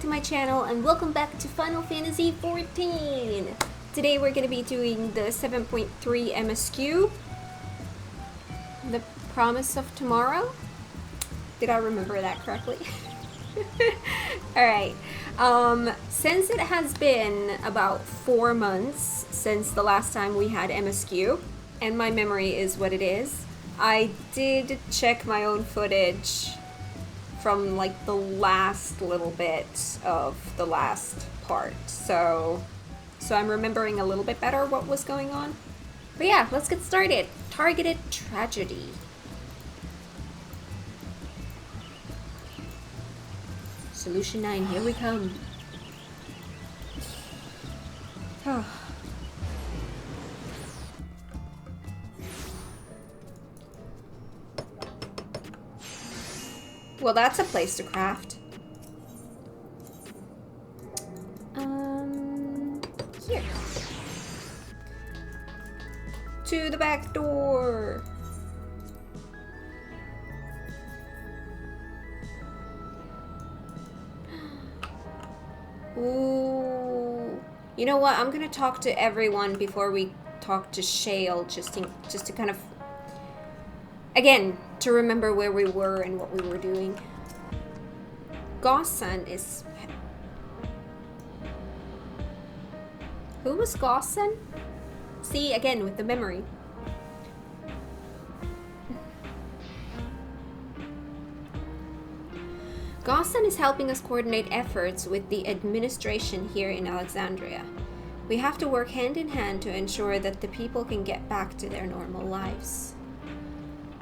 back to my channel and welcome back to Final Fantasy XIV. Today we're going to be doing the 7.3 MSQ, The Promise of Tomorrow. Did I remember that correctly? Alright, since it has been about 4 months since the last time we had MSQ, and my memory is what it is, I did check my own footage from like the last little bit of the last part, so I'm remembering a little bit better what was going on. But yeah, let's get started. Targeted tragedy. Solution 9, here we come. Well, that's a place to craft. Here. To the back door. Ooh. You know what? I'm gonna talk to everyone before we talk to Shale, just to kind of, again, to remember where we were and what we were doing. Gossan is... Who was Gossan? See, again, with the memory. Gossan is helping us coordinate efforts with the administration here in Alexandria. We have to work hand in hand to ensure that the people can get back to their normal lives.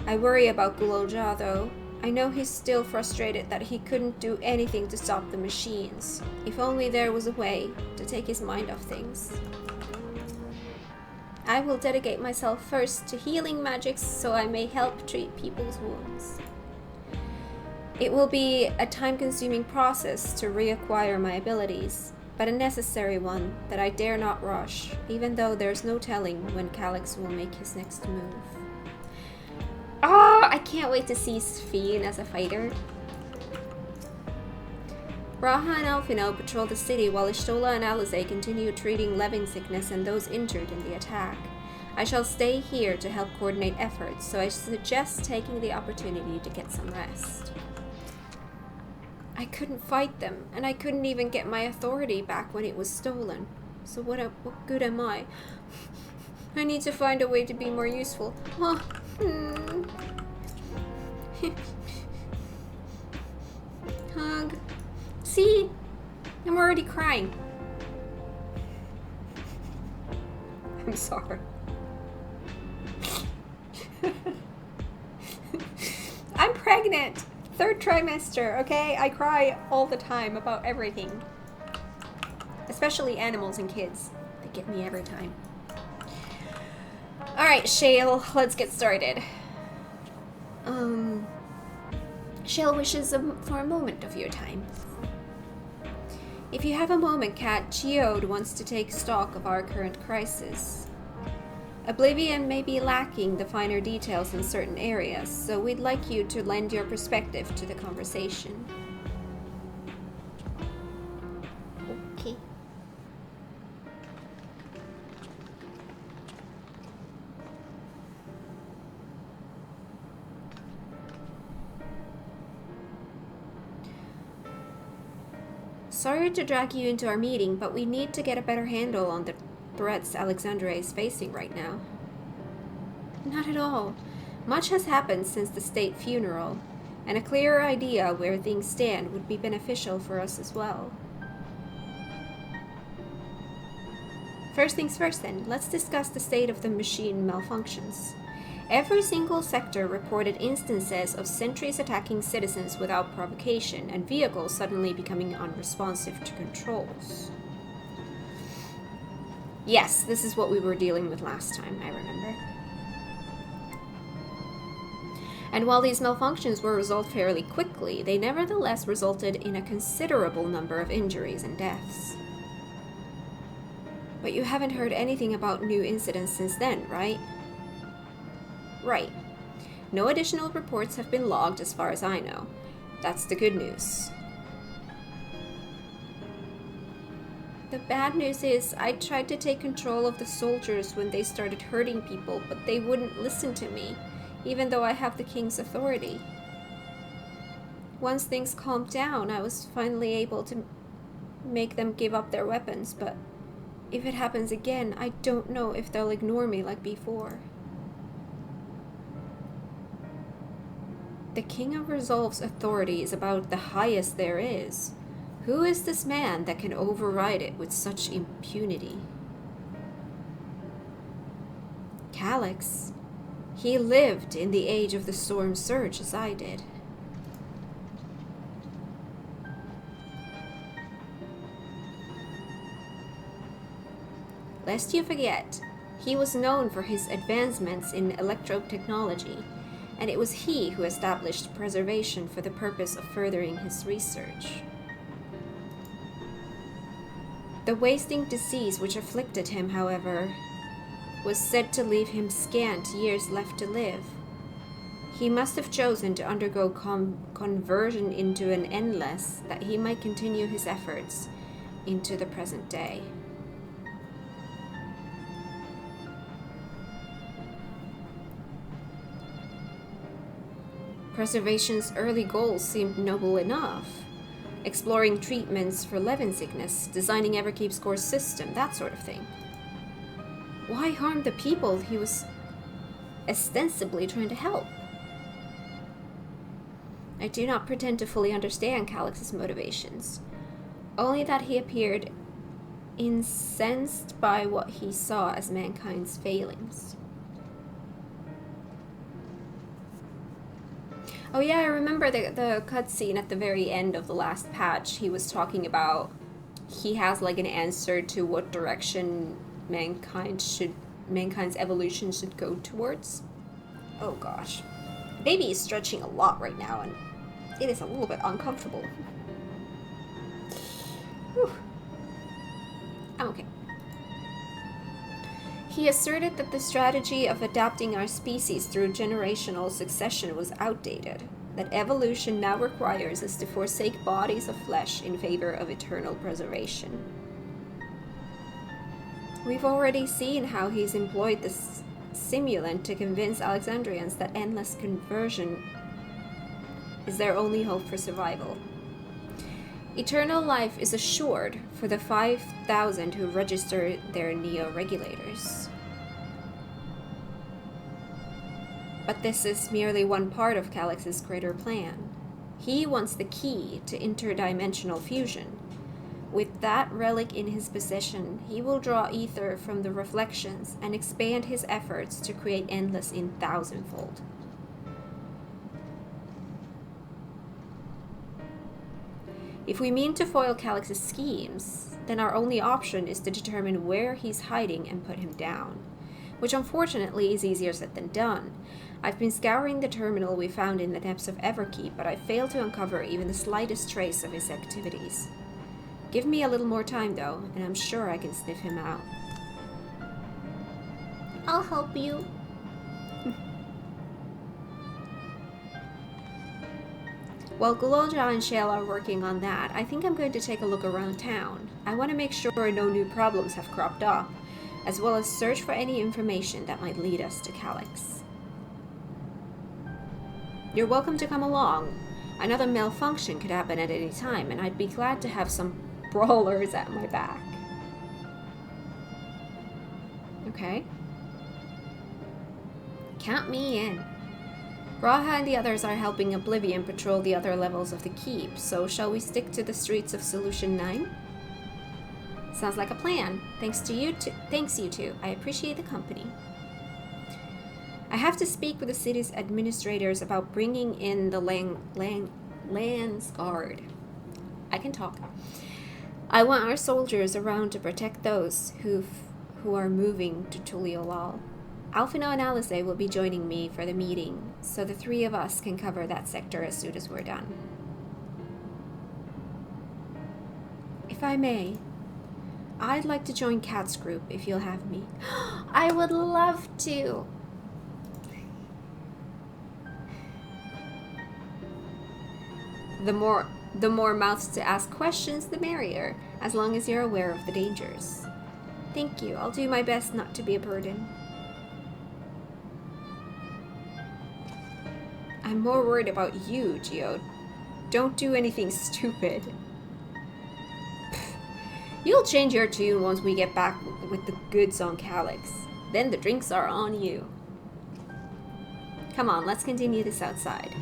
I worry about Guloja, though. I know he's still frustrated that he couldn't do anything to stop the machines. If only there was a way to take his mind off things. I will dedicate myself first to healing magics so I may help treat people's wounds. It will be a time-consuming process to reacquire my abilities, but a necessary one that I dare not rush, even though there's no telling when Calyx will make his next move. Oh, I can't wait to see Sphene as a fighter. Raha and Alfino patrol the city while Ishtola and Alize continue treating Levin sickness and those injured in the attack. I shall stay here to help coordinate efforts, so I suggest taking the opportunity to get some rest. I couldn't fight them, and I couldn't even get my authority back when it was stolen. So what good am I? I need to find a way to be more useful. Oh. Hug. See? I'm already crying. I'm sorry. I'm pregnant. 3rd trimester, okay? I cry all the time about everything. Especially animals and kids. They get me every time. Alright, Shale, let's get started. Shale wishes for a moment of your time. If you have a moment, Kat, Geode wants to take stock of our current crisis. Oblivion may be lacking the finer details in certain areas, so we'd like you to lend your perspective to the conversation. Okay. Sorry to drag you into our meeting, but we need to get a better handle on the threats Alexandria is facing right now. Not at all. Much has happened since the state funeral, and a clearer idea where things stand would be beneficial for us as well. First things first then, let's discuss the state of the machine malfunctions. Every single sector reported instances of sentries attacking citizens without provocation and vehicles suddenly becoming unresponsive to controls. Yes, this is what we were dealing with last time, I remember. And while these malfunctions were resolved fairly quickly, they nevertheless resulted in a considerable number of injuries and deaths. But you haven't heard anything about new incidents since then, right? Right. No additional reports have been logged as far as I know. That's the good news. The bad news is I tried to take control of the soldiers when they started hurting people, but they wouldn't listen to me, even though I have the king's authority. Once things calmed down, I was finally able to make them give up their weapons, but if it happens again, I don't know if they'll ignore me like before. The King of Resolve's authority is about the highest there is. Who is this man that can override it with such impunity? Calyx. He lived in the age of the Storm Surge as I did. Lest you forget, he was known for his advancements in electrotechnology, and it was he who established preservation for the purpose of furthering his research. The wasting disease which afflicted him, however, was said to leave him scant years left to live. He must have chosen to undergo conversion into an endless that he might continue his efforts into the present day. Preservation's early goals seemed noble enough. Exploring treatments for Levin sickness, designing Everkeep's core system, that sort of thing. Why harm the people he was ostensibly trying to help? I do not pretend to fully understand Calyx's motivations, only that he appeared incensed by what he saw as mankind's failings. Oh yeah, I remember the cutscene at the very end of the last patch. He was talking about he has like an answer to what direction mankind's evolution should go towards. Oh gosh. Baby is stretching a lot right now and it is a little bit uncomfortable. Whew. I'm okay. He asserted that the strategy of adapting our species through generational succession was outdated, that evolution now requires us to forsake bodies of flesh in favor of eternal preservation. We've already seen how he's employed this simulant to convince Alexandrians that endless conversion is their only hope for survival. Eternal life is assured for the 5,000 who register their neo-regulators. But this is merely one part of Calyx's greater plan. He wants the key to interdimensional fusion. With that relic in his possession, he will draw ether from the reflections and expand his efforts to create endless in thousandfold. If we mean to foil Calyx's schemes, then our only option is to determine where he's hiding and put him down, which unfortunately is easier said than done. I've been scouring the terminal we found in the depths of Everkeep, but I failed to uncover even the slightest trace of his activities. Give me a little more time though, and I'm sure I can sniff him out. I'll help you. While Gulolja and Shale are working on that, I think I'm going to take a look around town. I want to make sure no new problems have cropped up, as well as search for any information that might lead us to Calyx. You're welcome to come along. Another malfunction could happen at any time, and I'd be glad to have some brawlers at my back. Okay. Count me in. Raha and the others are helping Oblivion patrol the other levels of the keep, so shall we stick to the streets of Solution 9? Sounds like a plan. Thanks, you two. I appreciate the company. I have to speak with the city's administrators about bringing in the Lands Guard. I can talk. I want our soldiers around to protect those who are moving to Tuliolal. Alphino and Alice will be joining me for the meeting, so the three of us can cover that sector as soon as we're done. If I may, I'd like to join Kat's group if you'll have me. I would love to! The more The more mouths to ask questions, the merrier, as long as you're aware of the dangers. Thank you. I'll do my best not to be a burden. I'm more worried about you, Geode. Don't do anything stupid. You'll change your tune once we get back with the goods on Calyx. Then the drinks are on you. Come on, let's continue this outside.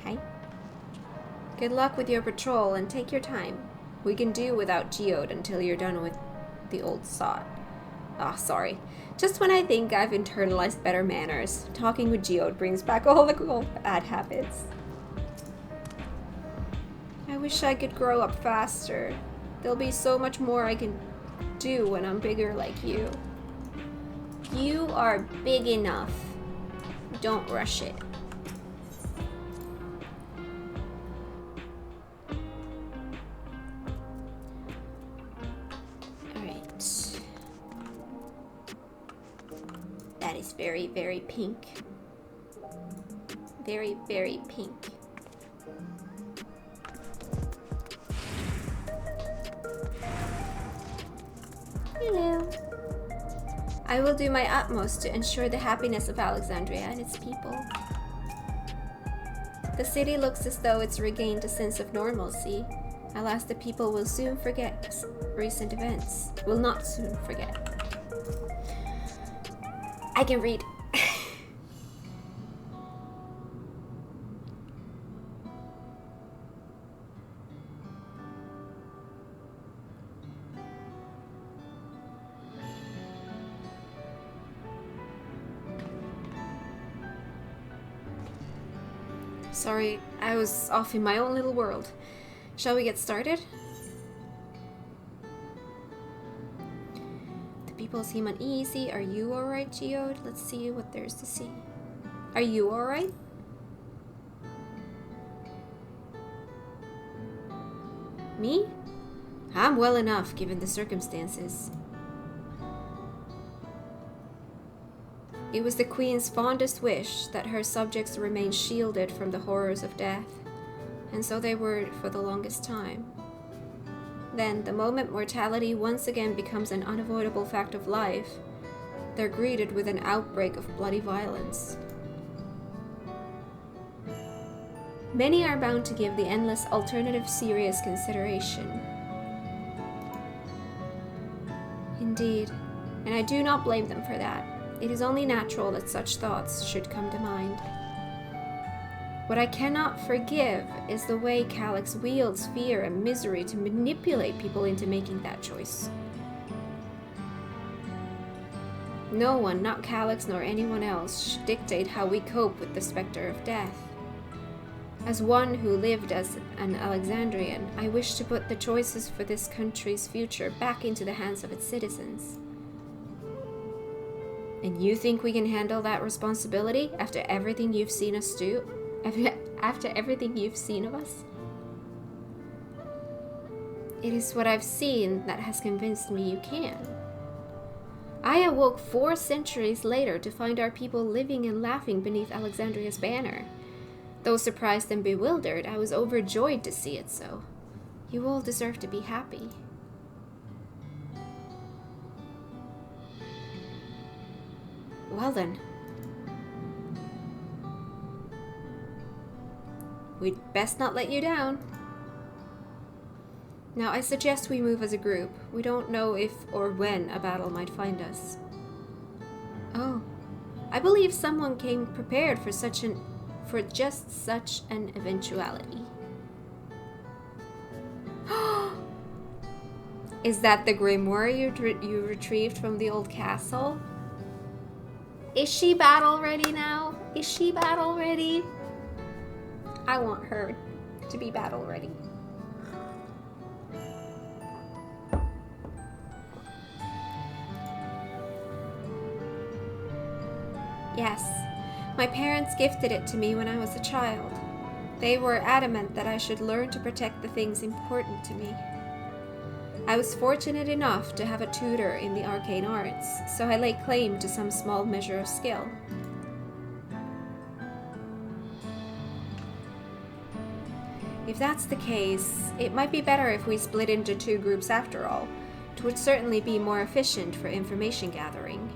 Hi. Good luck with your patrol and take your time. We can do without Geode until you're done with the old sod. Ah, sorry. Just when I think I've internalized better manners, talking with Geode brings back all the cool bad habits. I wish I could grow up faster. There'll be so much more I can do when I'm bigger like you. You are big enough. Don't rush it. Alright. That is very, very pink. Very, very pink. Hello. I will do my utmost to ensure the happiness of Alexandria and its people. The city looks as though it's regained a sense of normalcy. Alas, the people will soon forget recent events. Will not soon forget. I can read. Sorry, I was off in my own little world. Shall we get started? The people seem uneasy. Are you alright, Geode? Let's see what there's to see. Are you alright? Me? I'm well enough, given the circumstances. It was the Queen's fondest wish that her subjects remain shielded from the horrors of death, and so they were for the longest time. Then, the moment mortality once again becomes an unavoidable fact of life, they're greeted with an outbreak of bloody violence. Many are bound to give the endless alternative serious consideration. Indeed, and I do not blame them for that. It is only natural that such thoughts should come to mind. What I cannot forgive is the way Calyx wields fear and misery to manipulate people into making that choice. No one, not Calyx nor anyone else, should dictate how we cope with the specter of death. As one who lived as an Alexandrian, I wish to put the choices for this country's future back into the hands of its citizens. And you think we can handle that responsibility after everything you've seen us do? After everything you've seen of us? It is what I've seen that has convinced me you can. I awoke 4 centuries later to find our people living and laughing beneath Alexandria's banner. Though surprised and bewildered, I was overjoyed to see it so. You all deserve to be happy. Well then. We'd best not let you down. Now I suggest we move as a group. We don't know if or when a battle might find us. Oh, I believe someone came prepared for just such an eventuality. Is that the grimoire you retrieved from the old castle? Is she battle ready now? Is she battle ready? I want her to be battle ready. Yes, my parents gifted it to me when I was a child. They were adamant that I should learn to protect the things important to me. I was fortunate enough to have a tutor in the arcane arts, so I lay claim to some small measure of skill. If that's the case, it might be better if we split into 2 groups after all. It would certainly be more efficient for information gathering.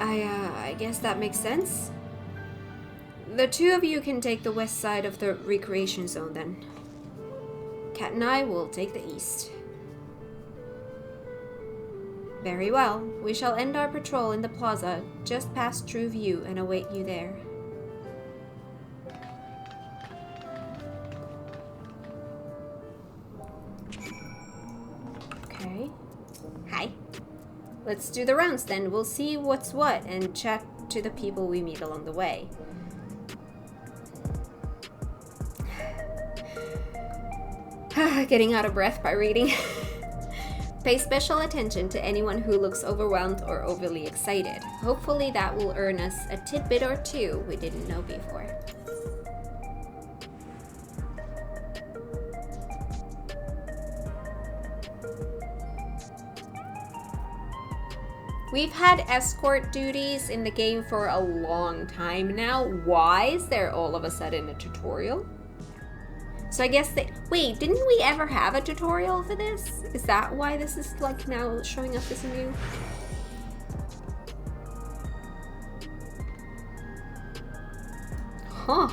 I guess that makes sense. The 2 of you can take the west side of the recreation zone then. Kat and I will take the east. Very well. We shall end our patrol in the plaza just past True View and await you there. Okay. Hi. Let's do the rounds then. We'll see what's what and chat to the people we meet along the way. Getting out of breath by reading. Pay special attention to anyone who looks overwhelmed or overly excited. Hopefully that will earn us a tidbit or 2 we didn't know before. We've had escort duties in the game for a long time now. Why is there all of a sudden a tutorial? So I guess wait, didn't we ever have a tutorial for this? Is that why this is like now showing up as new? Huh.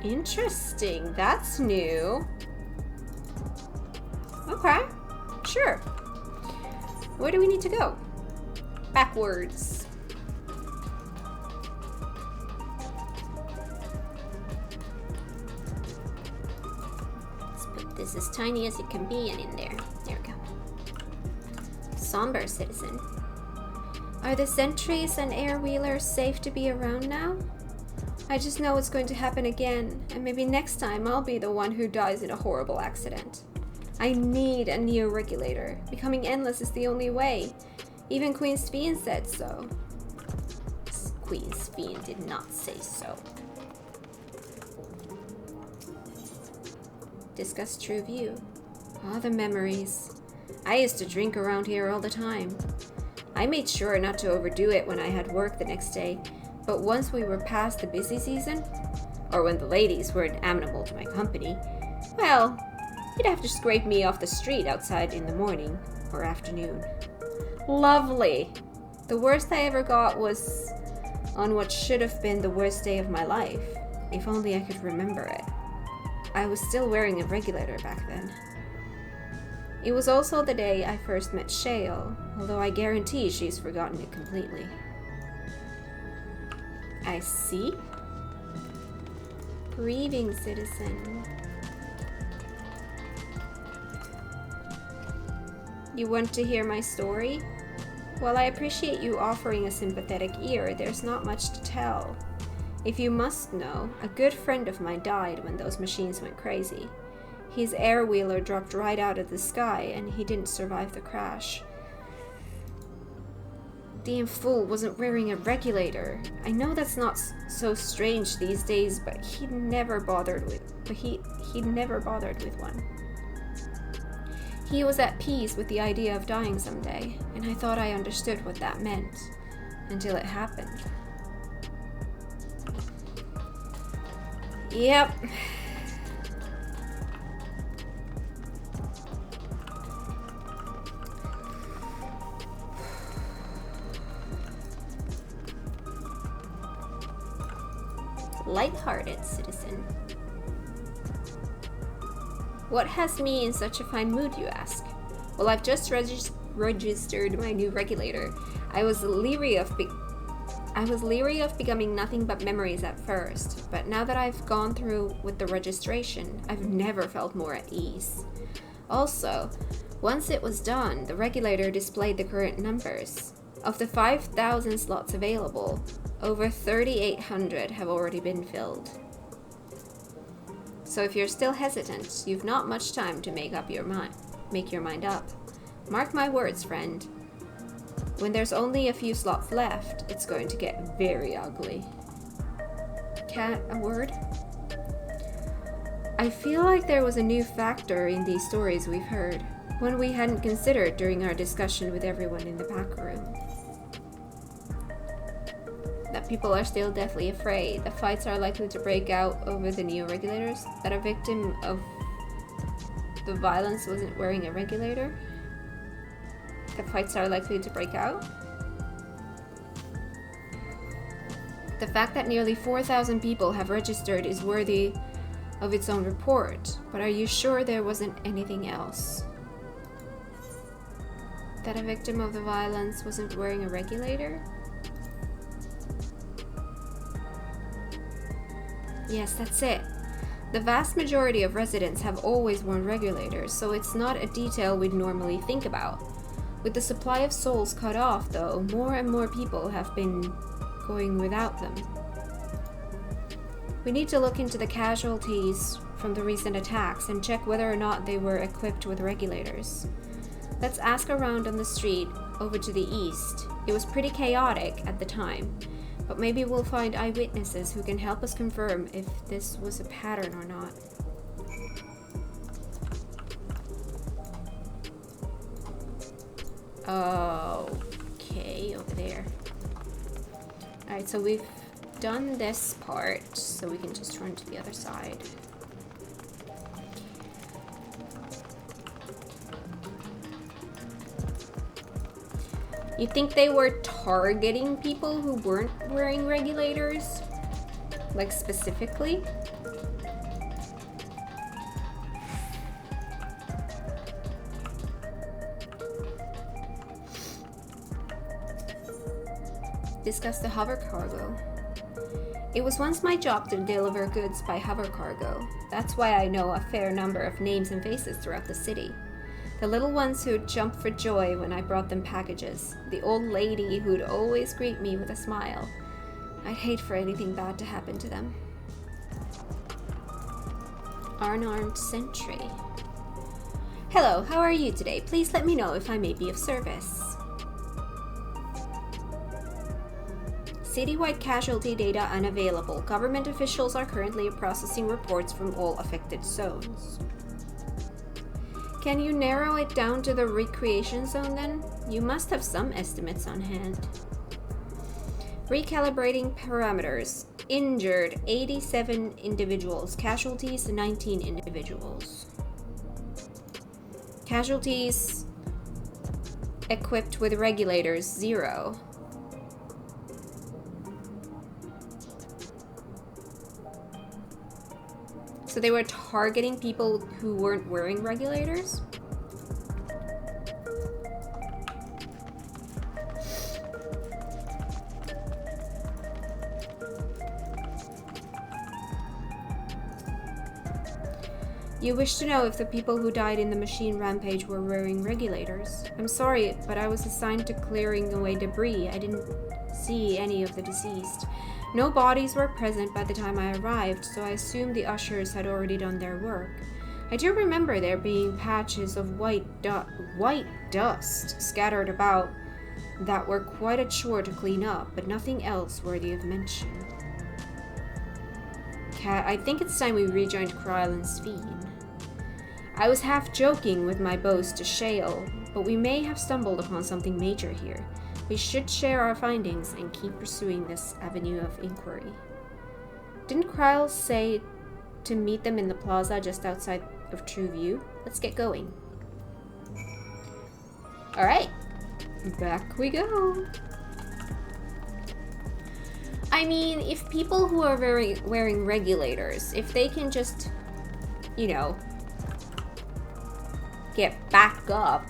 Interesting, that's new. Okay, sure. Where do we need to go? Backwards. This is tiny as it can be and in there. There we go. Somber citizen. Are the sentries and air wheelers safe to be around now? I just know it's going to happen again, and maybe next time I'll be the one who dies in a horrible accident. I need a neo-regulator. Becoming endless is the only way. Even Queen Sphene said so. Queen Sphene did not say so. Discuss True View. Ah, the memories. I used to drink around here all the time. I made sure not to overdo it when I had work the next day, but once we were past the busy season, or when the ladies weren't amenable to my company, well, you'd have to scrape me off the street outside in the morning or afternoon. Lovely! The worst I ever got was on what should have been the worst day of my life. If only I could remember it. I was still wearing a regulator back then. It was also the day I first met Shale, although I guarantee she's forgotten it completely. I see. Grieving citizen. You want to hear my story? While I appreciate you offering a sympathetic ear, there's not much to tell. If you must know, a good friend of mine died when those machines went crazy. His air wheeler dropped right out of the sky and he didn't survive the crash. Damn fool wasn't wearing a regulator. I know that's not so strange these days, but he'd never bothered with one. He was at peace with the idea of dying someday, and I thought I understood what that meant until it happened. Yep. Light-hearted citizen. What has me in such a fine mood, you ask? Well, I've just registered my new regulator. I was leery of becoming nothing but memories at first, but now that I've gone through with the registration, I've never felt more at ease. Also, once it was done, the regulator displayed the current numbers. Of the 5,000 slots available, over 3,800 have already been filled. So if you're still hesitant, you've not much time to make your mind up. Mark my words, friend. When there's only a few slots left, it's going to get very ugly. Cat, a word? I feel like there was a new factor in these stories we've heard, one we hadn't considered during our discussion with everyone in the back room. That people are still deathly afraid. The fights are likely to break out over the neo-regulators. That a victim of the violence wasn't wearing a regulator. The fights are likely to break out. The fact that nearly 4,000 people have registered is worthy of its own report, but are you sure there wasn't anything else? That a victim of the violence wasn't wearing a regulator? Yes, that's it. The vast majority of residents have always worn regulators, so it's not a detail we'd normally think about. With the supply of souls cut off, though, more and more people have been going without them. We need to look into the casualties from the recent attacks and check whether or not they were equipped with regulators. Let's ask around on the street over to the east. It was pretty chaotic at the time, but maybe we'll find eyewitnesses who can help us confirm if this was a pattern or not. Okay, over there. Alright, so we've done this part, so we can just run to the other side. You think they were targeting people who weren't wearing regulators? Like, specifically? Discuss the hover cargo. It was once my job to deliver goods by hover cargo. That's why I know a fair number of names and faces throughout the city. The little ones who'd jump for joy when I brought them packages. The old lady who'd always greet me with a smile. I'd hate for anything bad to happen to them. Unarmed sentry. Hello, how are you today? Please let me know if I may be of service. Citywide casualty data unavailable. Government officials are currently processing reports from all affected zones. Can you narrow it down to the recreation zone then? You must have some estimates on hand. Recalibrating parameters. Injured 87 individuals. Casualties 19 individuals. Casualties equipped with regulators 0. So they were targeting people who weren't wearing regulators? You wish to know if the people who died in the machine rampage were wearing regulators. I'm sorry, but I was assigned to clearing away debris. I didn't see any of the deceased. No bodies were present by the time I arrived, so I assumed the ushers had already done their work. I do remember there being patches of white dust scattered about that were quite a chore to clean up, but nothing else worthy of mention. I think it's time we rejoined Kryl and Sphene. I was half joking with my boast to Shale, but we may have stumbled upon something major here. We should share our findings and keep pursuing this avenue of inquiry. Didn't Kryl say to meet them in the plaza just outside of True View? Let's get going. Alright, back we go. I mean, if people who are wearing regulators, if they can just, you know, get back up,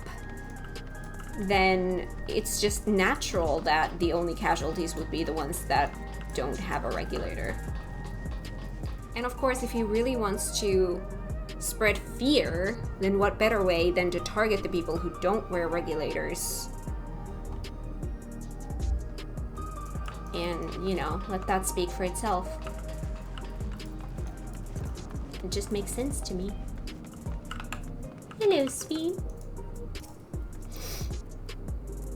then it's just natural that the only casualties would be the ones that don't have a regulator. And of course, if he really wants to spread fear, then what better way than to target the people who don't wear regulators? And, you know, let that speak for itself. It just makes sense to me. Hello, Sphene.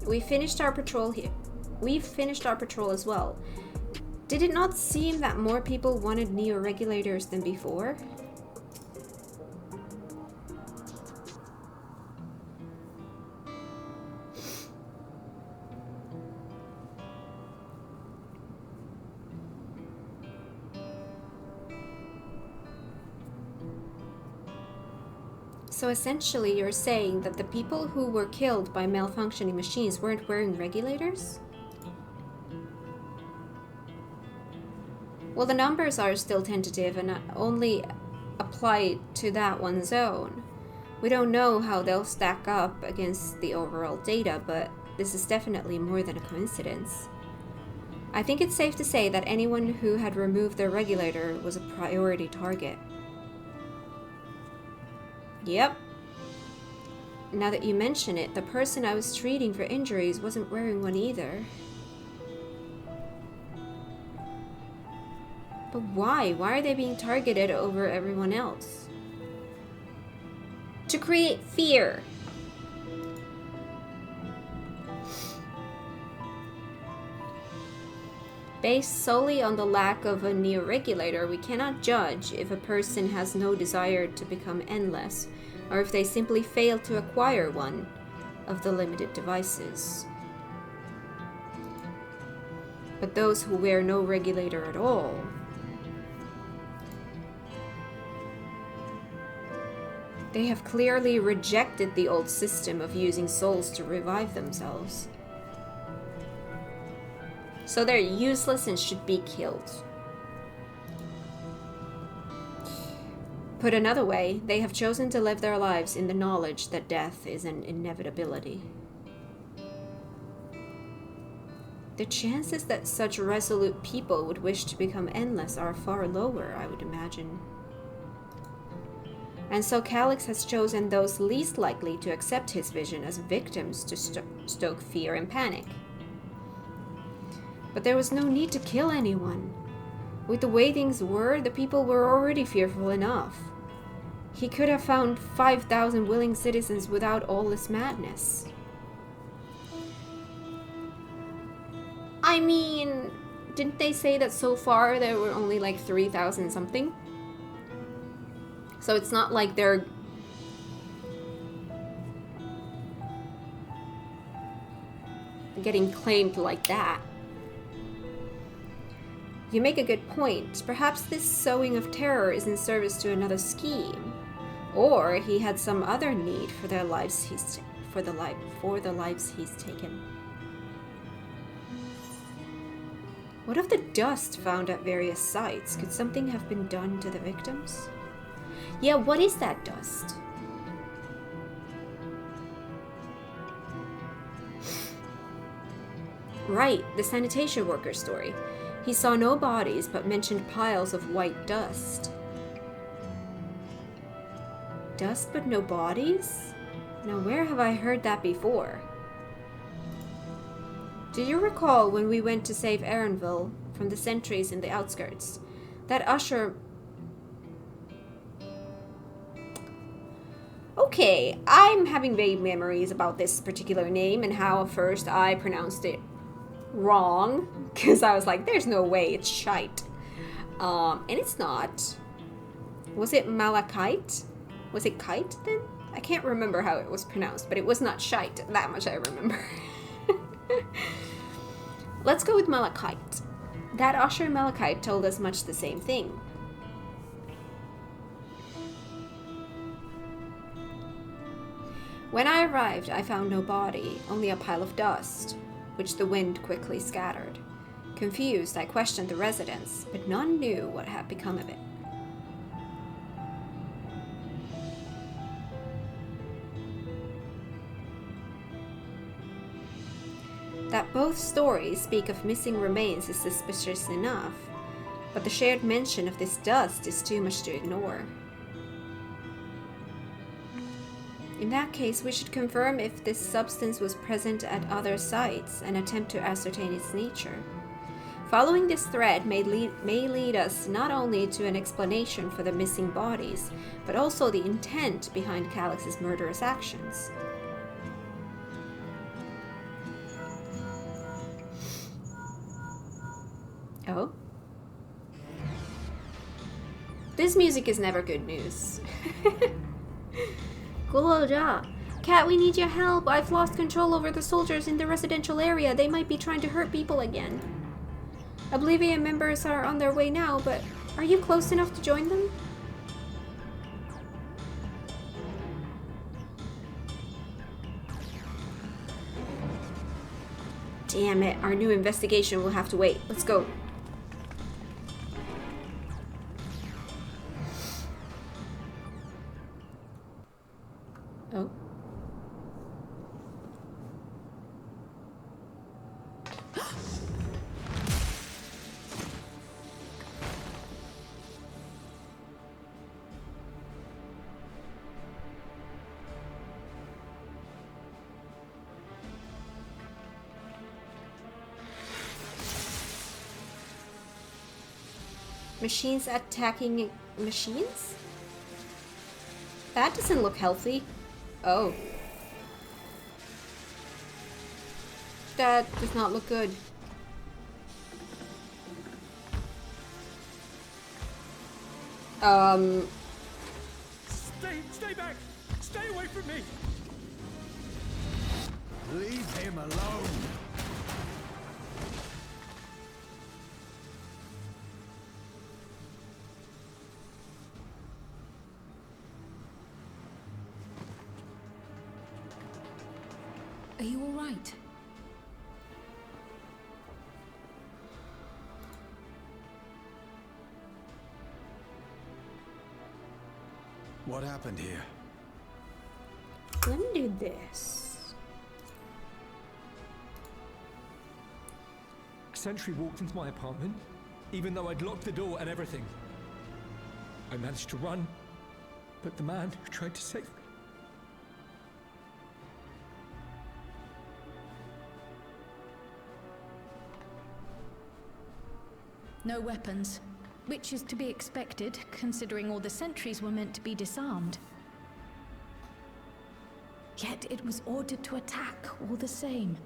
We've finished our patrol as well. Did it not seem that more people wanted neo-regulators than before? So essentially you're saying that the people who were killed by malfunctioning machines weren't wearing regulators? Well, the numbers are still tentative and only apply to that one zone. We don't know how they'll stack up against the overall data, but this is definitely more than a coincidence. I think it's safe to say that anyone who had removed their regulator was a priority target. Yep. Now that you mention it, the person I was treating for injuries wasn't wearing one either. But why? Why are they being targeted over everyone else? To create fear. Based solely on the lack of a neo-regulator, we cannot judge if a person has no desire to become endless, or if they simply fail to acquire one of the limited devices. But those who wear no regulator at all, they have clearly rejected the old system of using souls to revive themselves. So they're useless and should be killed. Put another way, they have chosen to live their lives in the knowledge that death is an inevitability. The chances that such resolute people would wish to become endless are far lower, I would imagine. And so Calyx has chosen those least likely to accept his vision as victims to stoke fear and panic. But there was no need to kill anyone. With the way things were, the people were already fearful enough. He could have found 5,000 willing citizens without all this madness. I mean, didn't they say that so far there were only like 3,000 something? So it's not like they're getting claimed like that. You make a good point. Perhaps this sowing of terror is in service to another scheme, or he had some other need for their lives. For the lives he's taken. What of the dust found at various sites? Could something have been done to the victims? Yeah, what is that dust? Right, the sanitation worker story. He saw no bodies, but mentioned piles of white dust. Dust but no bodies? Now where have I heard that before? Do you recall when we went to save Erenville from the sentries in the outskirts? That usher... Okay, I'm having vague memories about this particular name and how at first I pronounced it wrong, because I was like, there's no way, it's shite. And it's not. Was it Malachite? Was it kite then? I can't remember how it was pronounced, but it was not shite. That much I remember. Let's go with Malachite. That usher Malachite told us much the same thing. When I arrived, I found no body, only a pile of dust, which the wind quickly scattered. Confused, I questioned the residents, but none knew what had become of it. That both stories speak of missing remains is suspicious enough, but the shared mention of this dust is too much to ignore. In that case, we should confirm if this substance was present at other sites and attempt to ascertain its nature. Following this thread may lead us not only to an explanation for the missing bodies, but also the intent behind Calyx's murderous actions. Oh? This music is never good news. Guloja! Cat, we need your help! I've lost control over the soldiers in the residential area. They might be trying to hurt people again. Oblivion members are on their way now, but are you close enough to join them? Damn it, our new investigation will have to wait. Let's go. Oh. Machines attacking machines? That doesn't look healthy. Oh. That does not look good. Stay back! Stay away from me! Leave him alone! Are you all right? What happened here? When did this? A sentry walked into my apartment, even though I'd locked the door and everything. I managed to run, but the man who tried to save me... No weapons, which is to be expected, considering all the sentries were meant to be disarmed. Yet it was ordered to attack all the same,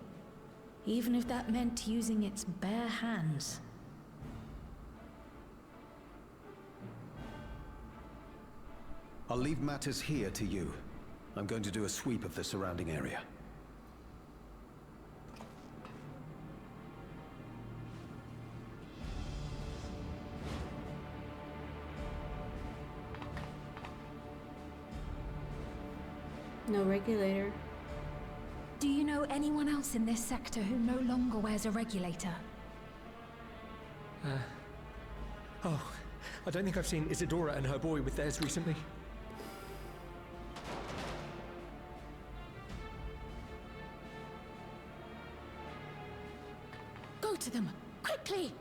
even if that meant using its bare hands. I'll leave matters here to you. I'm going to do a sweep of the surrounding area. No regulator. Do you know anyone else in this sector who no longer wears a regulator? Oh, I don't think I've seen Isadora and her boy with theirs recently. Go to them, quickly!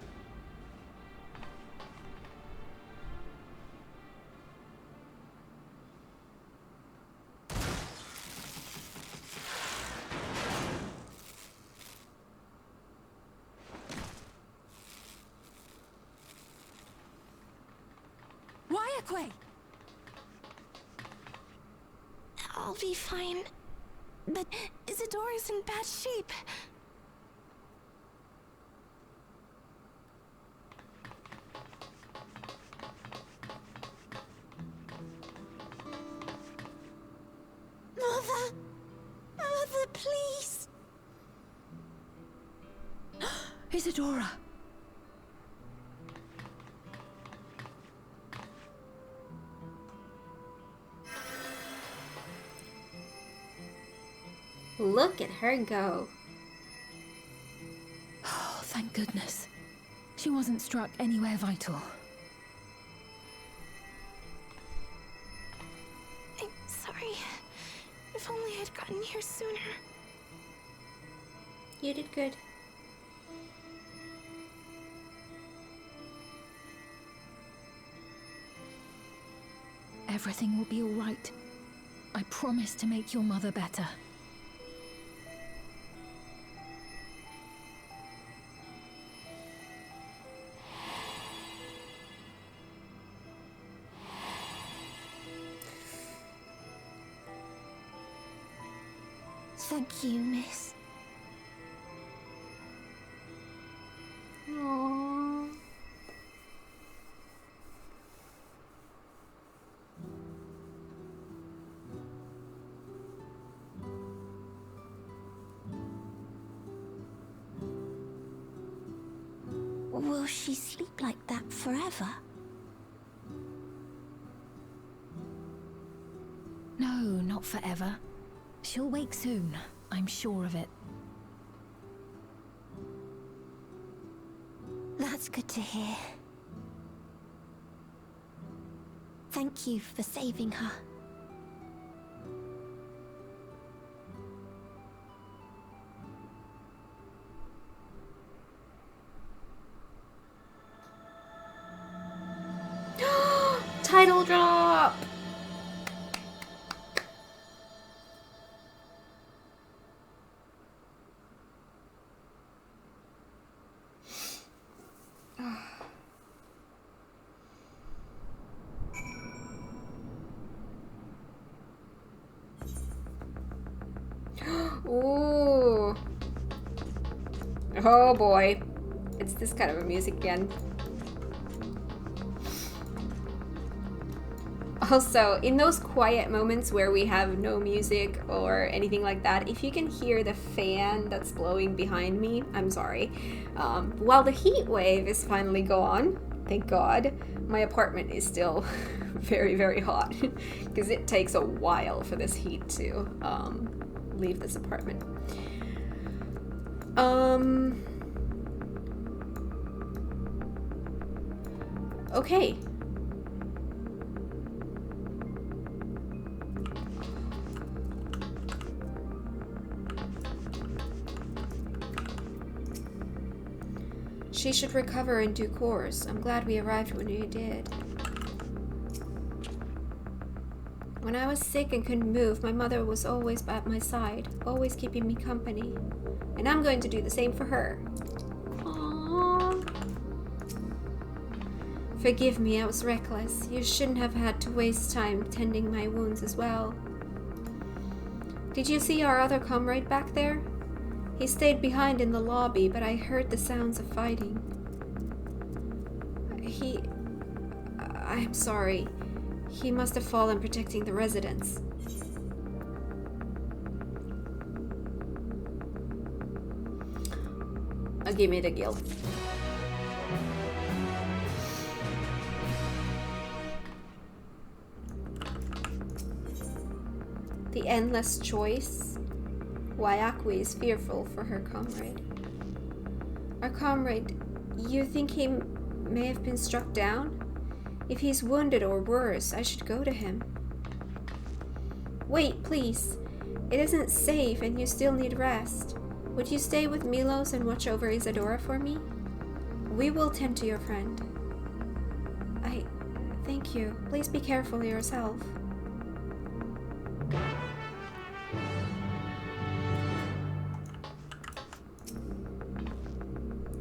I'll be fine. But Isadora's in bad shape. Mother! Mother, please! Isadora! Look at her go. Oh, thank goodness. She wasn't struck anywhere vital. I'm sorry. If only I'd gotten here sooner. You did good. Everything will be all right. I promise to make your mother better. Thank you, miss. Aww. Will she sleep like that forever? No, not forever. She'll wake soon, I'm sure of it. That's good to hear. Thank you for saving her. Title drop! Ooh. Oh boy. It's this kind of a music again. Also, in those quiet moments where we have no music or anything like that, if you can hear the fan that's blowing behind me, I'm sorry. While the heat wave is finally gone, thank God, my apartment is still very, very hot because it takes a while for this heat to leave this apartment. Okay. She should recover in due course. I'm glad we arrived when we did. When I was sick and couldn't move, my mother was always at my side, always keeping me company. And I'm going to do the same for her. Aww. Forgive me, I was reckless. You shouldn't have had to waste time tending my wounds as well. Did you see our other comrade back there? He stayed behind in the lobby, but I heard the sounds of fighting. I'm sorry. He must have fallen protecting the residents. Give me the guild. The endless choice. Wayakwi is fearful for her comrade. Our comrade, you think he may have been struck down? If he's wounded or worse, I should go to him. Wait, please. It isn't safe and you still need rest. Would you stay with Milos and watch over Isadora for me? We will tend to your friend. Thank you. Please be careful yourself.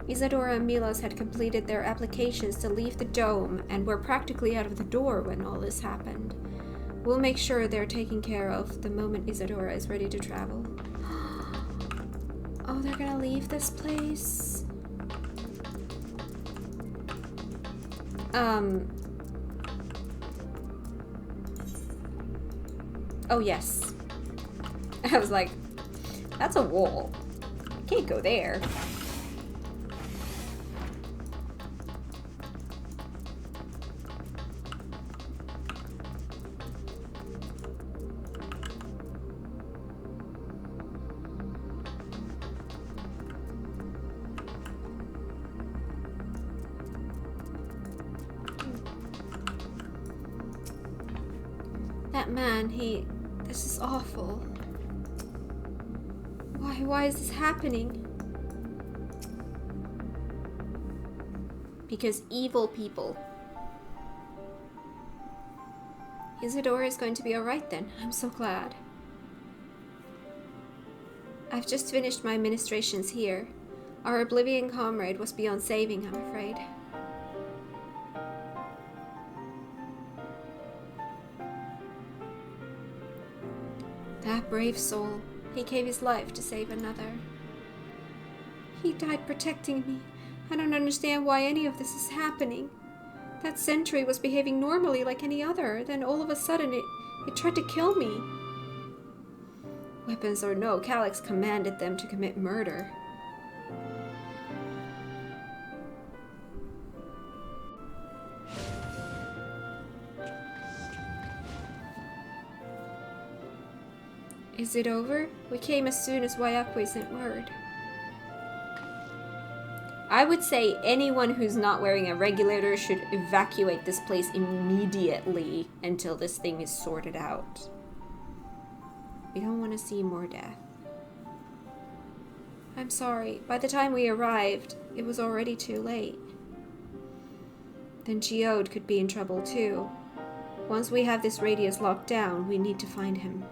Isadora and Milos had completed their applications to leave the dome and were practically out of the door when all this happened. We'll make sure they're taken care of the moment Isadora is ready to travel. Oh, they're gonna leave this place? Oh, yes. I was like, that's a wall. I can't go there. That man, this is awful. Why is this happening? Because evil people. Isadora is going to be alright then. I'm so glad. I've just finished my ministrations here. Our Oblivion comrade was beyond saving, I'm afraid. That brave soul. He gave his life to save another. He died protecting me. I don't understand why any of this is happening. That sentry was behaving normally like any other, then all of a sudden it tried to kill me. Weapons or no, Calyx commanded them to commit murder. Is it over? We came as soon as Wayakwi sent word. I would say anyone who's not wearing a regulator should evacuate this place immediately until this thing is sorted out. We don't want to see more death. I'm sorry. By the time we arrived, it was already too late. Then Geode could be in trouble too. Once we have this radius locked down, we need to find him.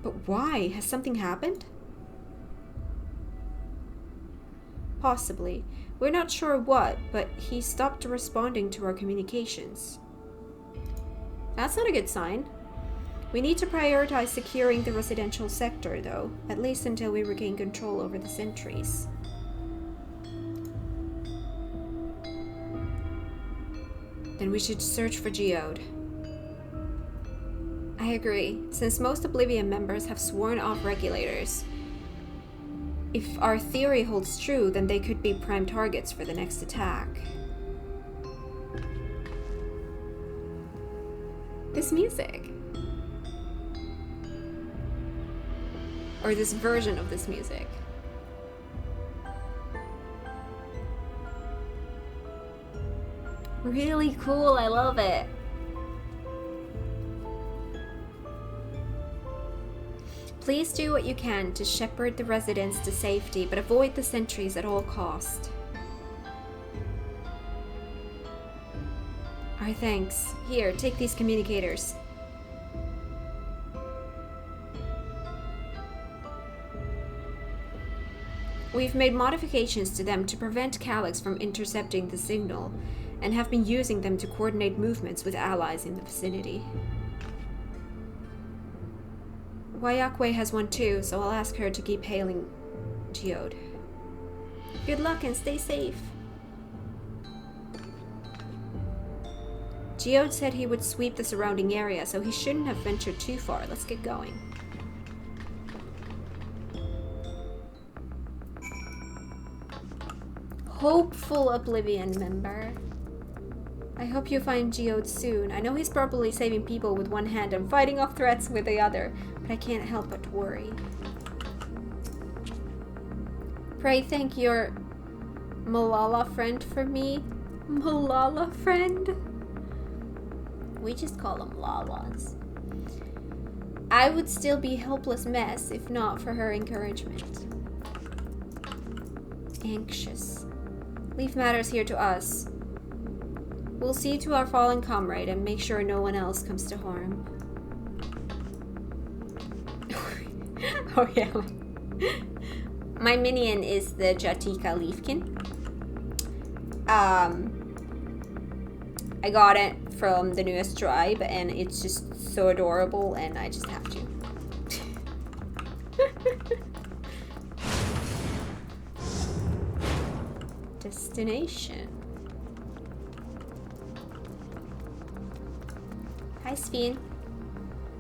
But why? Has something happened? Possibly. We're not sure what, but he stopped responding to our communications. That's not a good sign. We need to prioritize securing the residential sector, though, at least until we regain control over the sentries. Then we should search for Geode. I agree. Since most Oblivion members have sworn off regulators, if our theory holds true, then they could be prime targets for the next attack. This music. Or this version of this music. Really cool, I love it. Please do what you can to shepherd the residents to safety, but avoid the sentries at all cost. Our thanks. Here, take these communicators. We've made modifications to them to prevent Calyx from intercepting the signal, and have been using them to coordinate movements with allies in the vicinity. Wayakwe has one too, so I'll ask her to keep hailing Geode. Good luck and stay safe. Geode said he would sweep the surrounding area, so he shouldn't have ventured too far. Let's get going. Hopeful Oblivion member. I hope you find Geode soon. I know he's probably saving people with one hand and fighting off threats with the other, but I can't help but worry. Pray thank your Malala friend for me. Malala friend? We just call them Lalas. I would still be a helpless mess if not for her encouragement. Anxious. Leave matters here to us. We'll see to our fallen comrade and make sure no one else comes to harm. Oh yeah. My minion is the Jatika Leafkin. I got it from the newest tribe and it's just so adorable and I just have to. Destination. Hi, Sphene.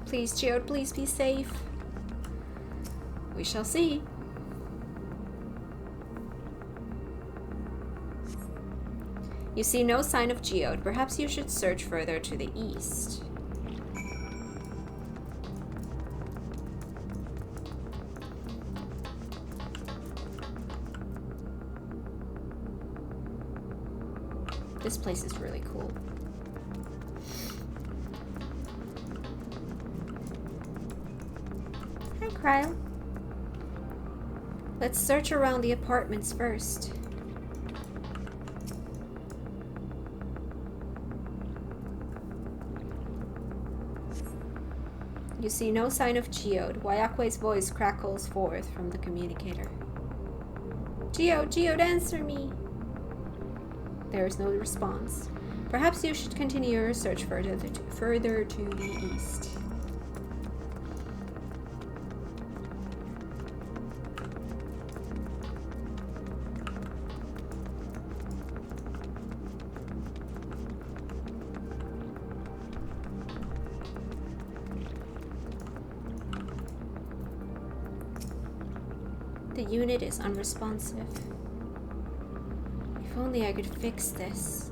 Please, Geode, please be safe. We shall see. You see no sign of Geode. Perhaps you should search further to the east. This place is really cool. Hi, Cryle. Let's search around the apartments first. You see no sign of Geode. Wayakwe's voice crackles forth from the communicator. Geode, Geode, answer me! There is no response. Perhaps you should continue your search further to the east. The unit is unresponsive. If only I could fix this.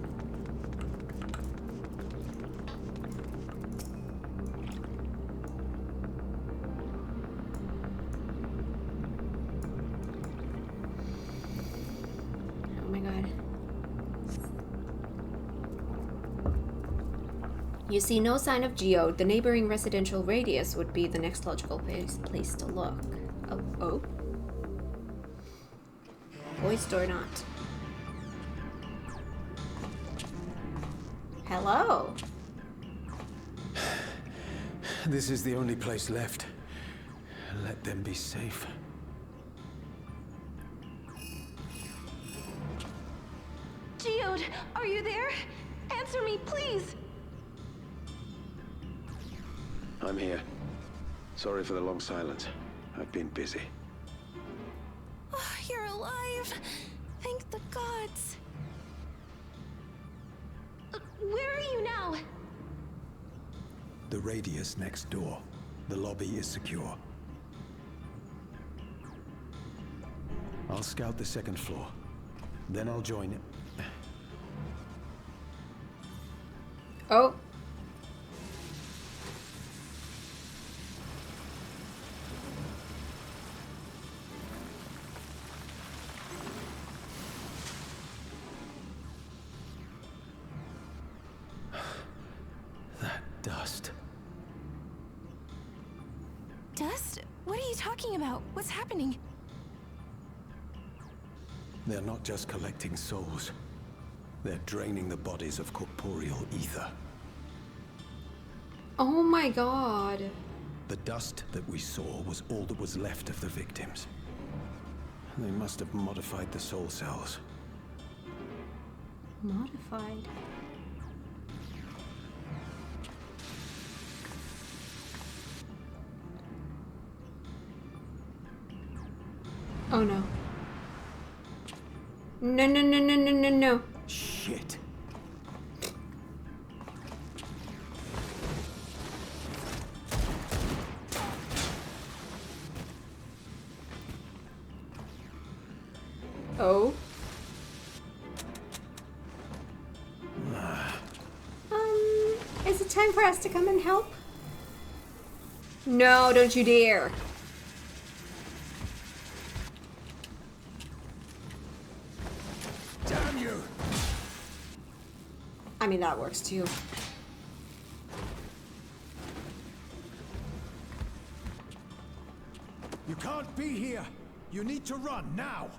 You see no sign of Geode. The neighboring residential radius would be the next logical place to look. Oh. Voiced or not. Hello. This is the only place left. Let them be safe. Geode, are you there? Answer me, please! I'm here. Sorry for the long silence. I've been busy. Oh, you're alive. Thank the gods. Where are you now? The radius next door. The lobby is secure. I'll scout the second floor. Then I'll join it. Oh. That dust. Dust? What are you talking about? What's happening? They're not just collecting souls. They're draining the bodies of corporeal ether. Oh my god. The dust that we saw was all that was left of the victims. They must have modified the soul cells. Modified. Oh no. No. Shit. Oh. Is it time for us to come and help? No, don't you dare. Damn you! I mean, that works too. You can't be here! You need to run, now!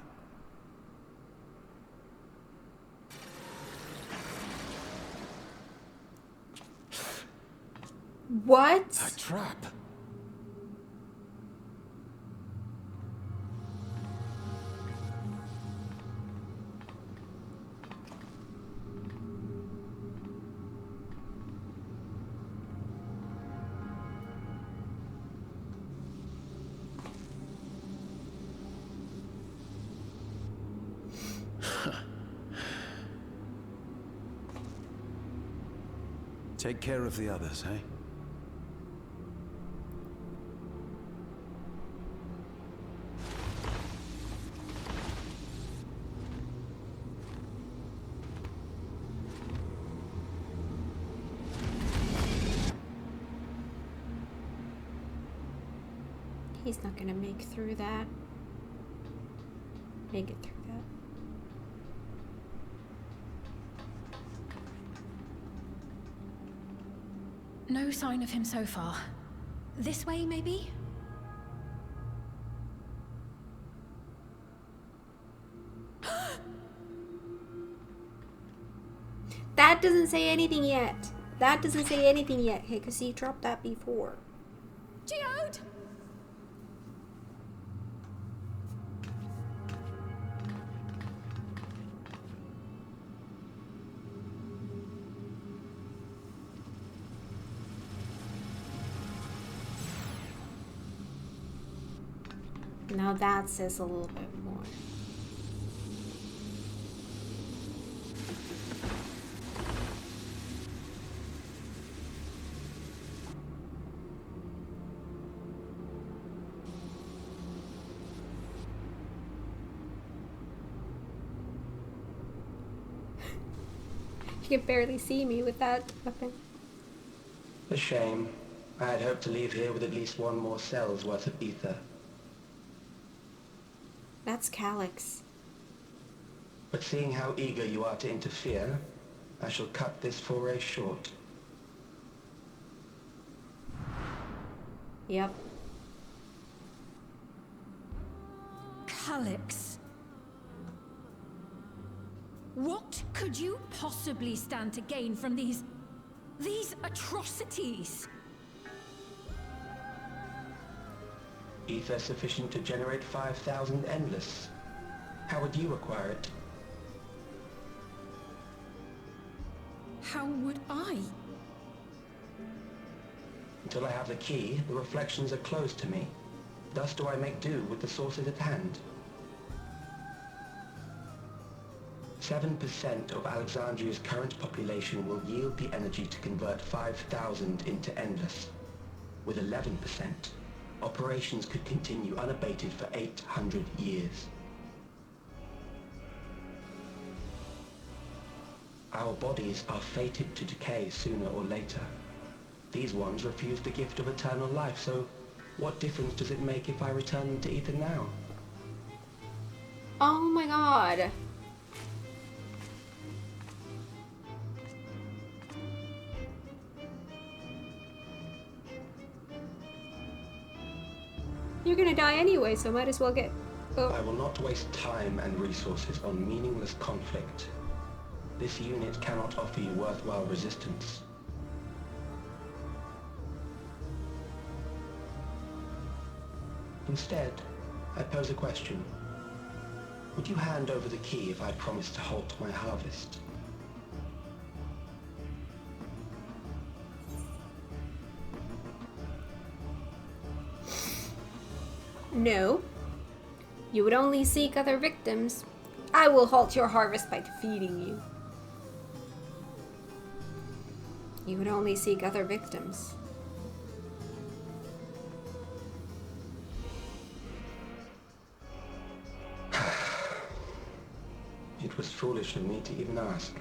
What? A trap! Take care of the others, eh? He's not gonna make it through that. No sign of him so far. This way, maybe? That doesn't say anything yet. Hey, because he dropped that before. Geode! Now that says a little bit more. You can barely see me with that weapon. A shame. I had hoped to leave here with at least one more cell's worth of ether. That's Calyx. But seeing how eager you are to interfere, I shall cut this foray short. Yep. Calyx. What could you possibly stand to gain from these atrocities? Ether sufficient to generate 5,000 endless. How would you acquire it? How would I? Until I have the key, the reflections are closed to me. Thus do I make do with the sources at hand. 7% of Alexandria's current population will yield the energy to convert 5,000 into endless. With 11%, operations could continue unabated for 800 years. Our bodies are fated to decay sooner or later. These ones refuse the gift of eternal life, so what difference does it make if I return them to Ether now? Oh my god. You're gonna die anyway, so might as well get... Oh. I will not waste time and resources on meaningless conflict. This unit cannot offer you worthwhile resistance. Instead, I pose a question. Would you hand over the key if I promised to halt my harvest? No. You would only seek other victims. I will halt your harvest by defeating you. You would only seek other victims. It was foolish of me to even ask.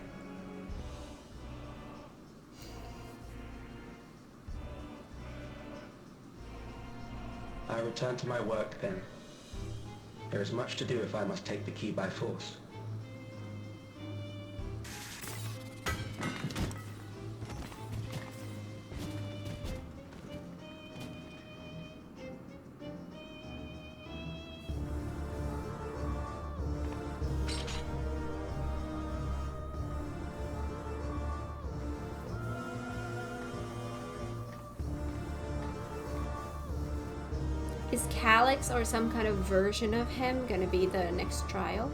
I return to my work then. There is much to do if I must take the key by force. Is Calyx or some kind of version of him gonna be the next trial?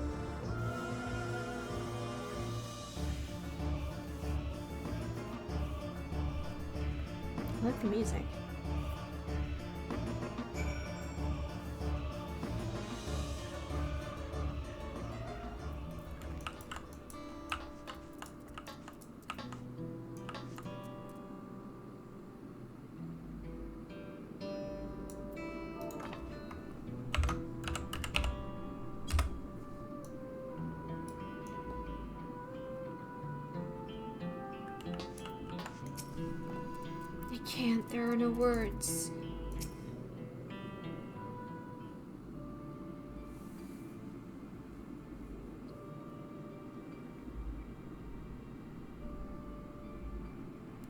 I like the music. There are no words.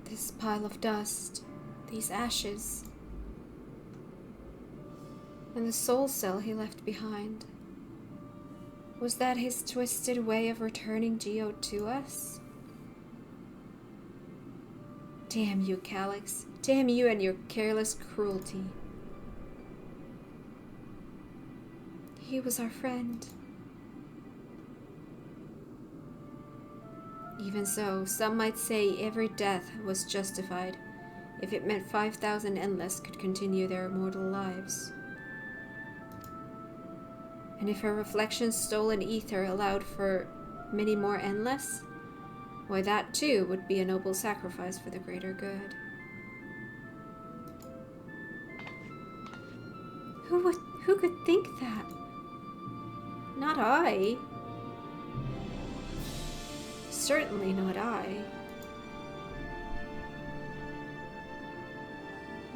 This pile of dust, these ashes, and the soul cell he left behind. Was that his twisted way of returning Geo to us? Damn you, Calyx. Damn you and your careless cruelty. He was our friend. Even so, some might say every death was justified if it meant 5,000 endless could continue their immortal lives. And if her reflection's stolen ether allowed for many more endless, why that too would be a noble sacrifice for the greater good. Who could think that? Not I. Certainly not I.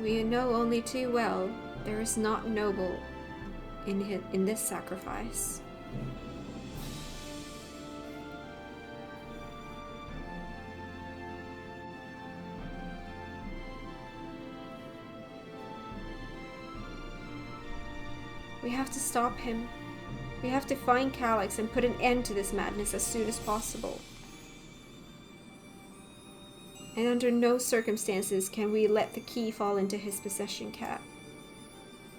We know only too well there is naught noble in this sacrifice. We have to stop him. We have to find Calyx and put an end to this madness as soon as possible. And under no circumstances can we let the key fall into his possession, Kat.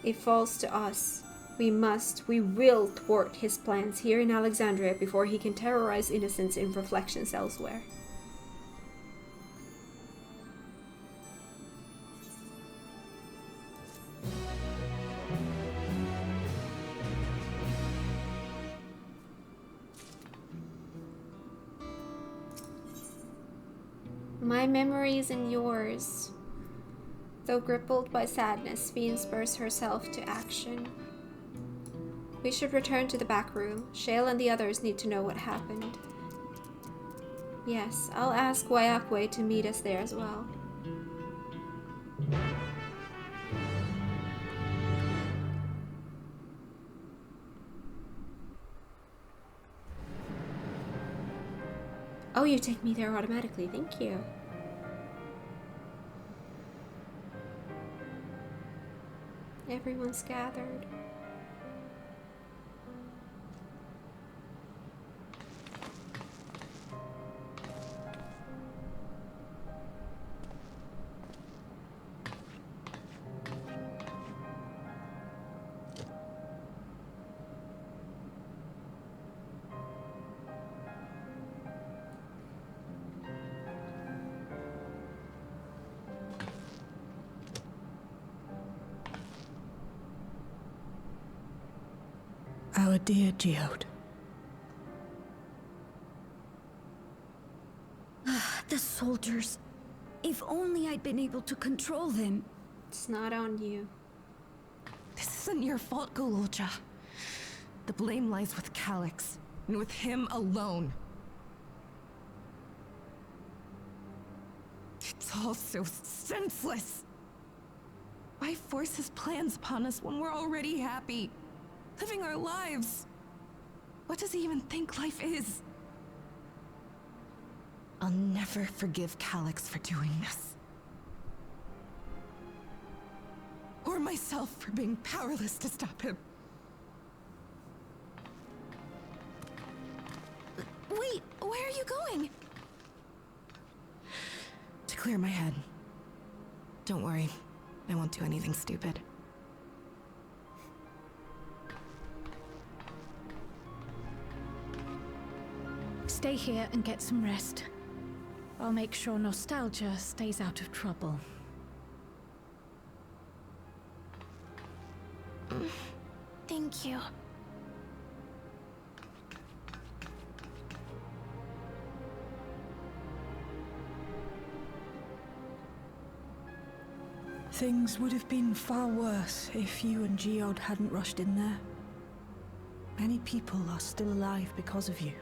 It falls to us. We will thwart his plans here in Alexandria before he can terrorize innocents in reflections elsewhere. My memories and yours. Though crippled by sadness, Fiend spurs herself to action. We should return to the back room. Shale and the others need to know what happened. Yes, I'll ask Wayakwe to meet us there as well. Oh, you take me there automatically. Thank you. Everyone's gathered. Our dear Geode. The soldiers. If only I'd been able to control them. It's not on you. This isn't your fault, Gololja. The blame lies with Calyx, and with him alone. It's all so senseless. Why force his plans upon us when we're already happy? Living our lives. What does he even think life is? I'll never forgive Calyx for doing this. Or myself for being powerless to stop him. Wait, where are you going? To clear my head. Don't worry, I won't do anything stupid. Stay here and get some rest. I'll make sure nostalgia stays out of trouble. Thank you. Things would have been far worse if you and Geode hadn't rushed in there. Many people are still alive because of you.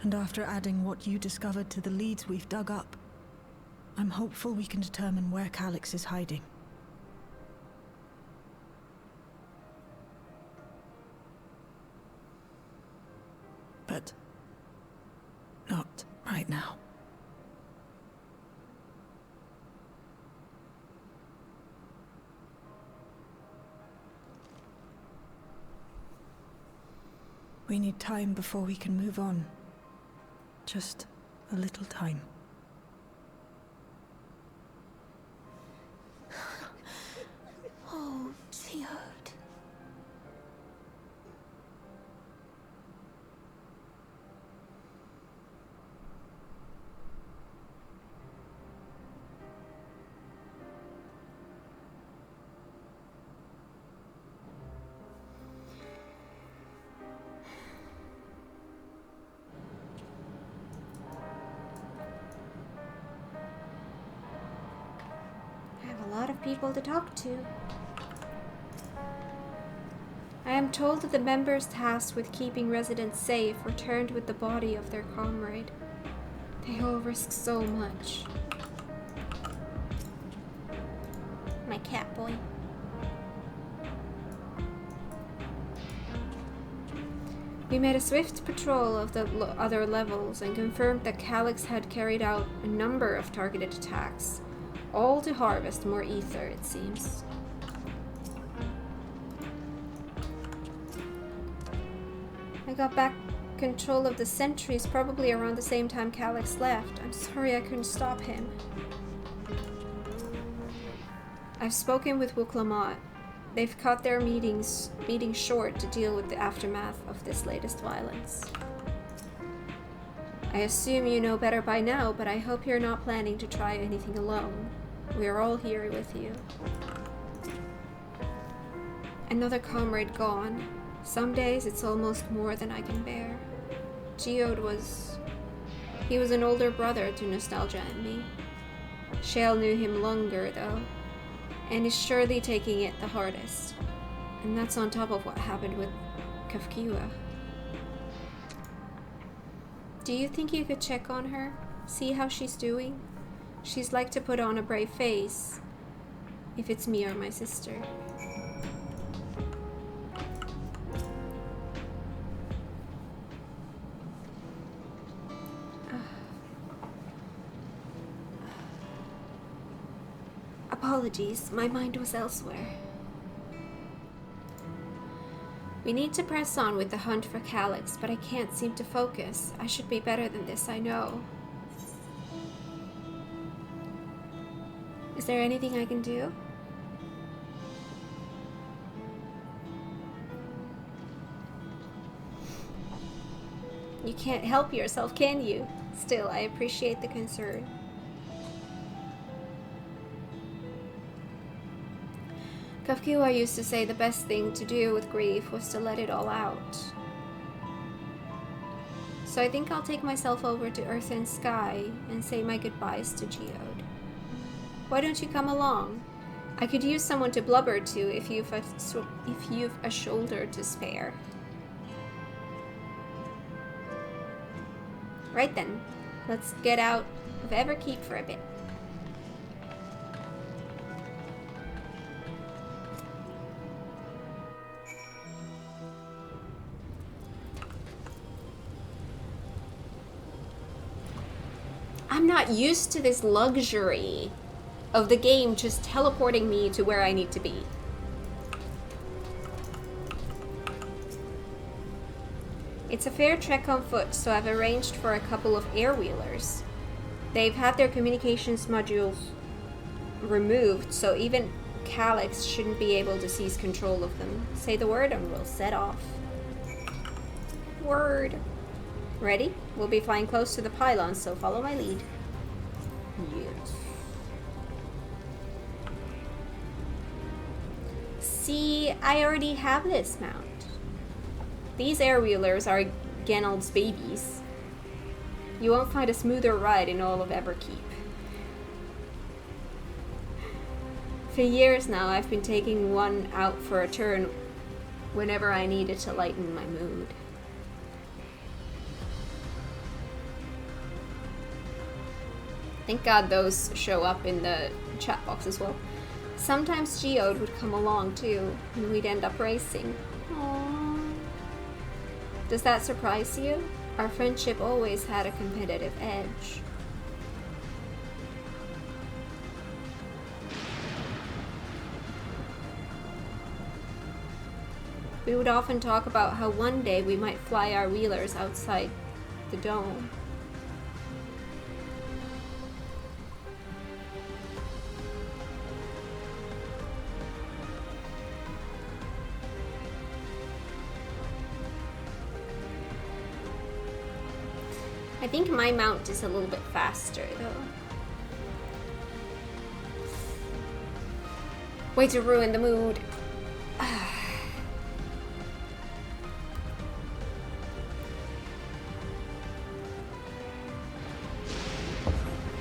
And after adding what you discovered to the leads we've dug up, I'm hopeful we can determine where Calyx is hiding. But not right now. We need time before we can move on. Just a little time. Oh, Geode. People to talk to. I am told that the members tasked with keeping residents safe returned with the body of their comrade. They all risk so much. My cat boy. We made a swift patrol of the other levels and confirmed that Calyx had carried out a number of targeted attacks. All to harvest more ether, it seems. got back control of the sentries probably around the same time Calyx left. I'm sorry I couldn't stop him. I've spoken with Wuklamot. They've cut their meeting short to deal with the aftermath of this latest violence. I assume you know better by now, but I hope you're not planning to try anything alone. We are all here with you. Another comrade gone. Some days it's almost more than I can bear. Geode was... he was an older brother to Nostalgia and me. Shale knew him longer, though, and is surely taking it the hardest. And that's on top of what happened with Kafkiwa. Do you think you could check on her? See how she's doing? She's like to put on a brave face, if it's me or my sister. Apologies, my mind was elsewhere. We need to press on with the hunt for Calyx, but I can't seem to focus. I should be better than this, I know. Is there anything I can do? You can't help yourself, can you? Still, I appreciate the concern. Kafkiwa used to say the best thing to do with grief was to let it all out. So I think I'll take myself over to Earth and Sky and say my goodbyes to Geode. Why don't you come along? I could use someone to blubber to if you've a shoulder to spare. Right then, let's get out of Everkeep for a bit. I'm not used to this luxury of the game just teleporting me to where I need to be. It's a fair trek on foot, so I've arranged for a couple of air-wheelers. They've had their communications modules removed, so even Calyx shouldn't be able to seize control of them. Say the word and we'll set off. Word. Ready? We'll be flying close to the pylons, so follow my lead. Yes. See, I already have this mount. These air-wheelers are Genald's babies. You won't find a smoother ride in all of Everkeep. For years now, I've been taking one out for a turn whenever I needed to lighten my mood. Thank God those show up in the chat box as well. Sometimes Geode would come along too, and we'd end up racing. Aww. Does that surprise you? Our friendship always had a competitive edge. We would often talk about how one day we might fly our wheelers outside the dome. I think my mount is a little bit faster though. Way to ruin the mood.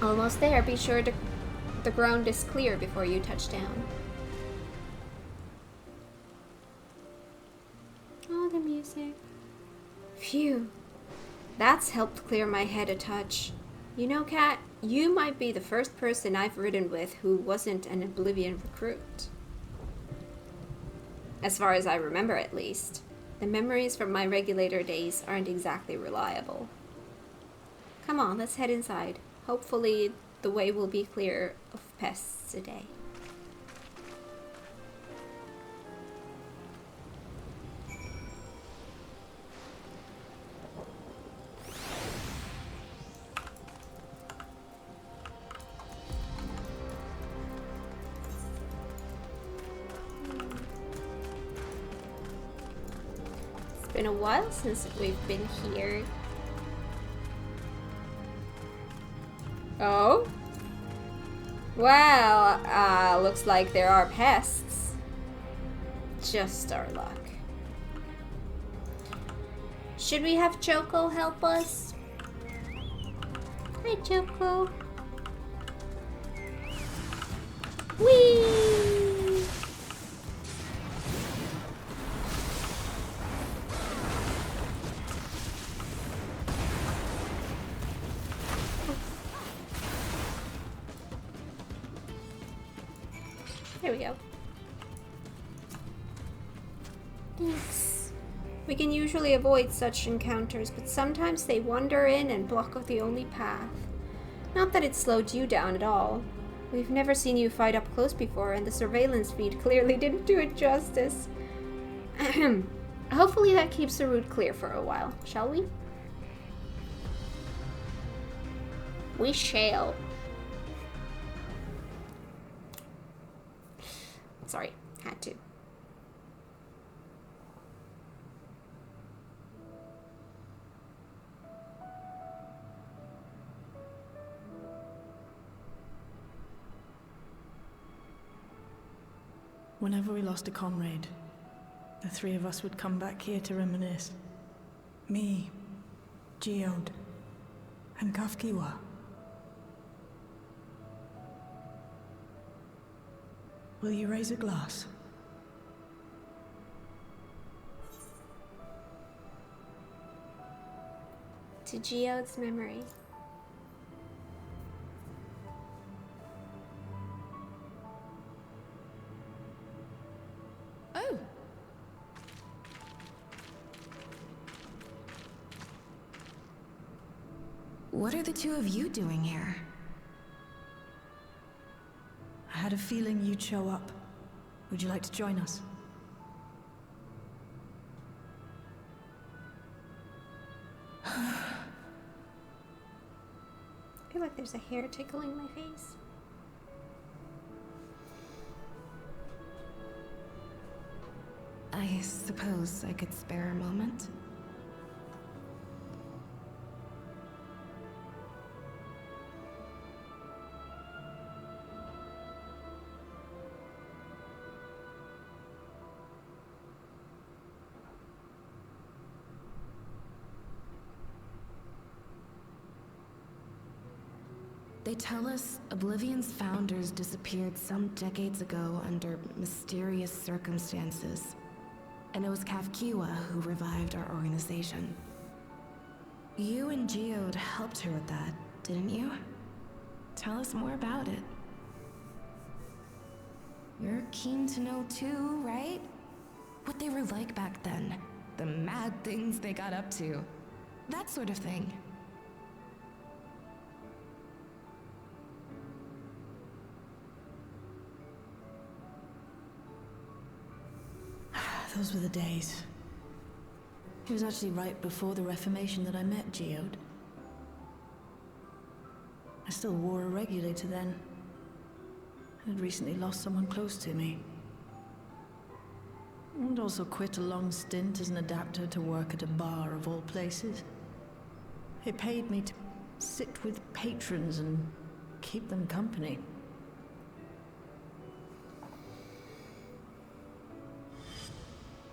Almost there. Be sure the ground is clear before you touch down. Oh, the music. Phew. That's helped clear my head a touch. You know, Kat, you might be the first person I've ridden with who wasn't an Oblivion recruit. As far as I remember, at least. The memories from my regulator days aren't exactly reliable. Come on, let's head inside. Hopefully, the way will be clear of pests today. been a while since we've been here. Oh? Well, looks like there are pests. Just our luck. Should we have Choco help us? Hi, Choco. Whee! There we go. Thanks. We can usually avoid such encounters, but sometimes they wander in and block the only path. Not that it slowed you down at all. We've never seen you fight up close before, and the surveillance feed clearly didn't do it justice. Hopefully that keeps the route clear for a while, shall we? We shall. Sorry, had to. Whenever we lost a comrade, the three of us would come back here to reminisce. Me, Geode, and Kafkiwa. Will you raise a glass? To Geode's memory. Oh! What are the two of you doing here? I had a feeling you'd show up. Would you like to join us? I feel like there's a hair tickling my face. I suppose I could spare a moment. They tell us Oblivion's founders disappeared some decades ago under mysterious circumstances. And it was Kafkiwa who revived our organization. You and Geode helped her with that, didn't you? Tell us more about it. You're keen to know too, right? What they were like back then. The mad things they got up to. That sort of thing. Those were the days. It was actually right before the Reformation that I met Geode. I still wore a regulator then. I had recently lost someone close to me. And also quit a long stint as an adapter to work at a bar of all places. It paid me to sit with patrons and keep them company.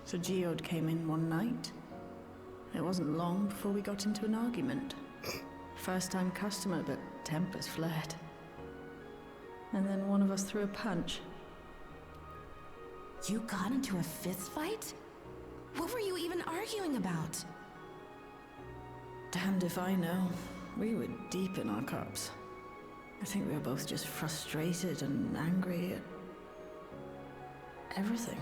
So Geode came in one night. It wasn't long before we got into an argument. First-time customer, but tempers flared. And then one of us threw a punch. You got into a fist fight? What were you even arguing about? Damned if I know. We were deep in our cups. I think we were both just frustrated and angry at everything.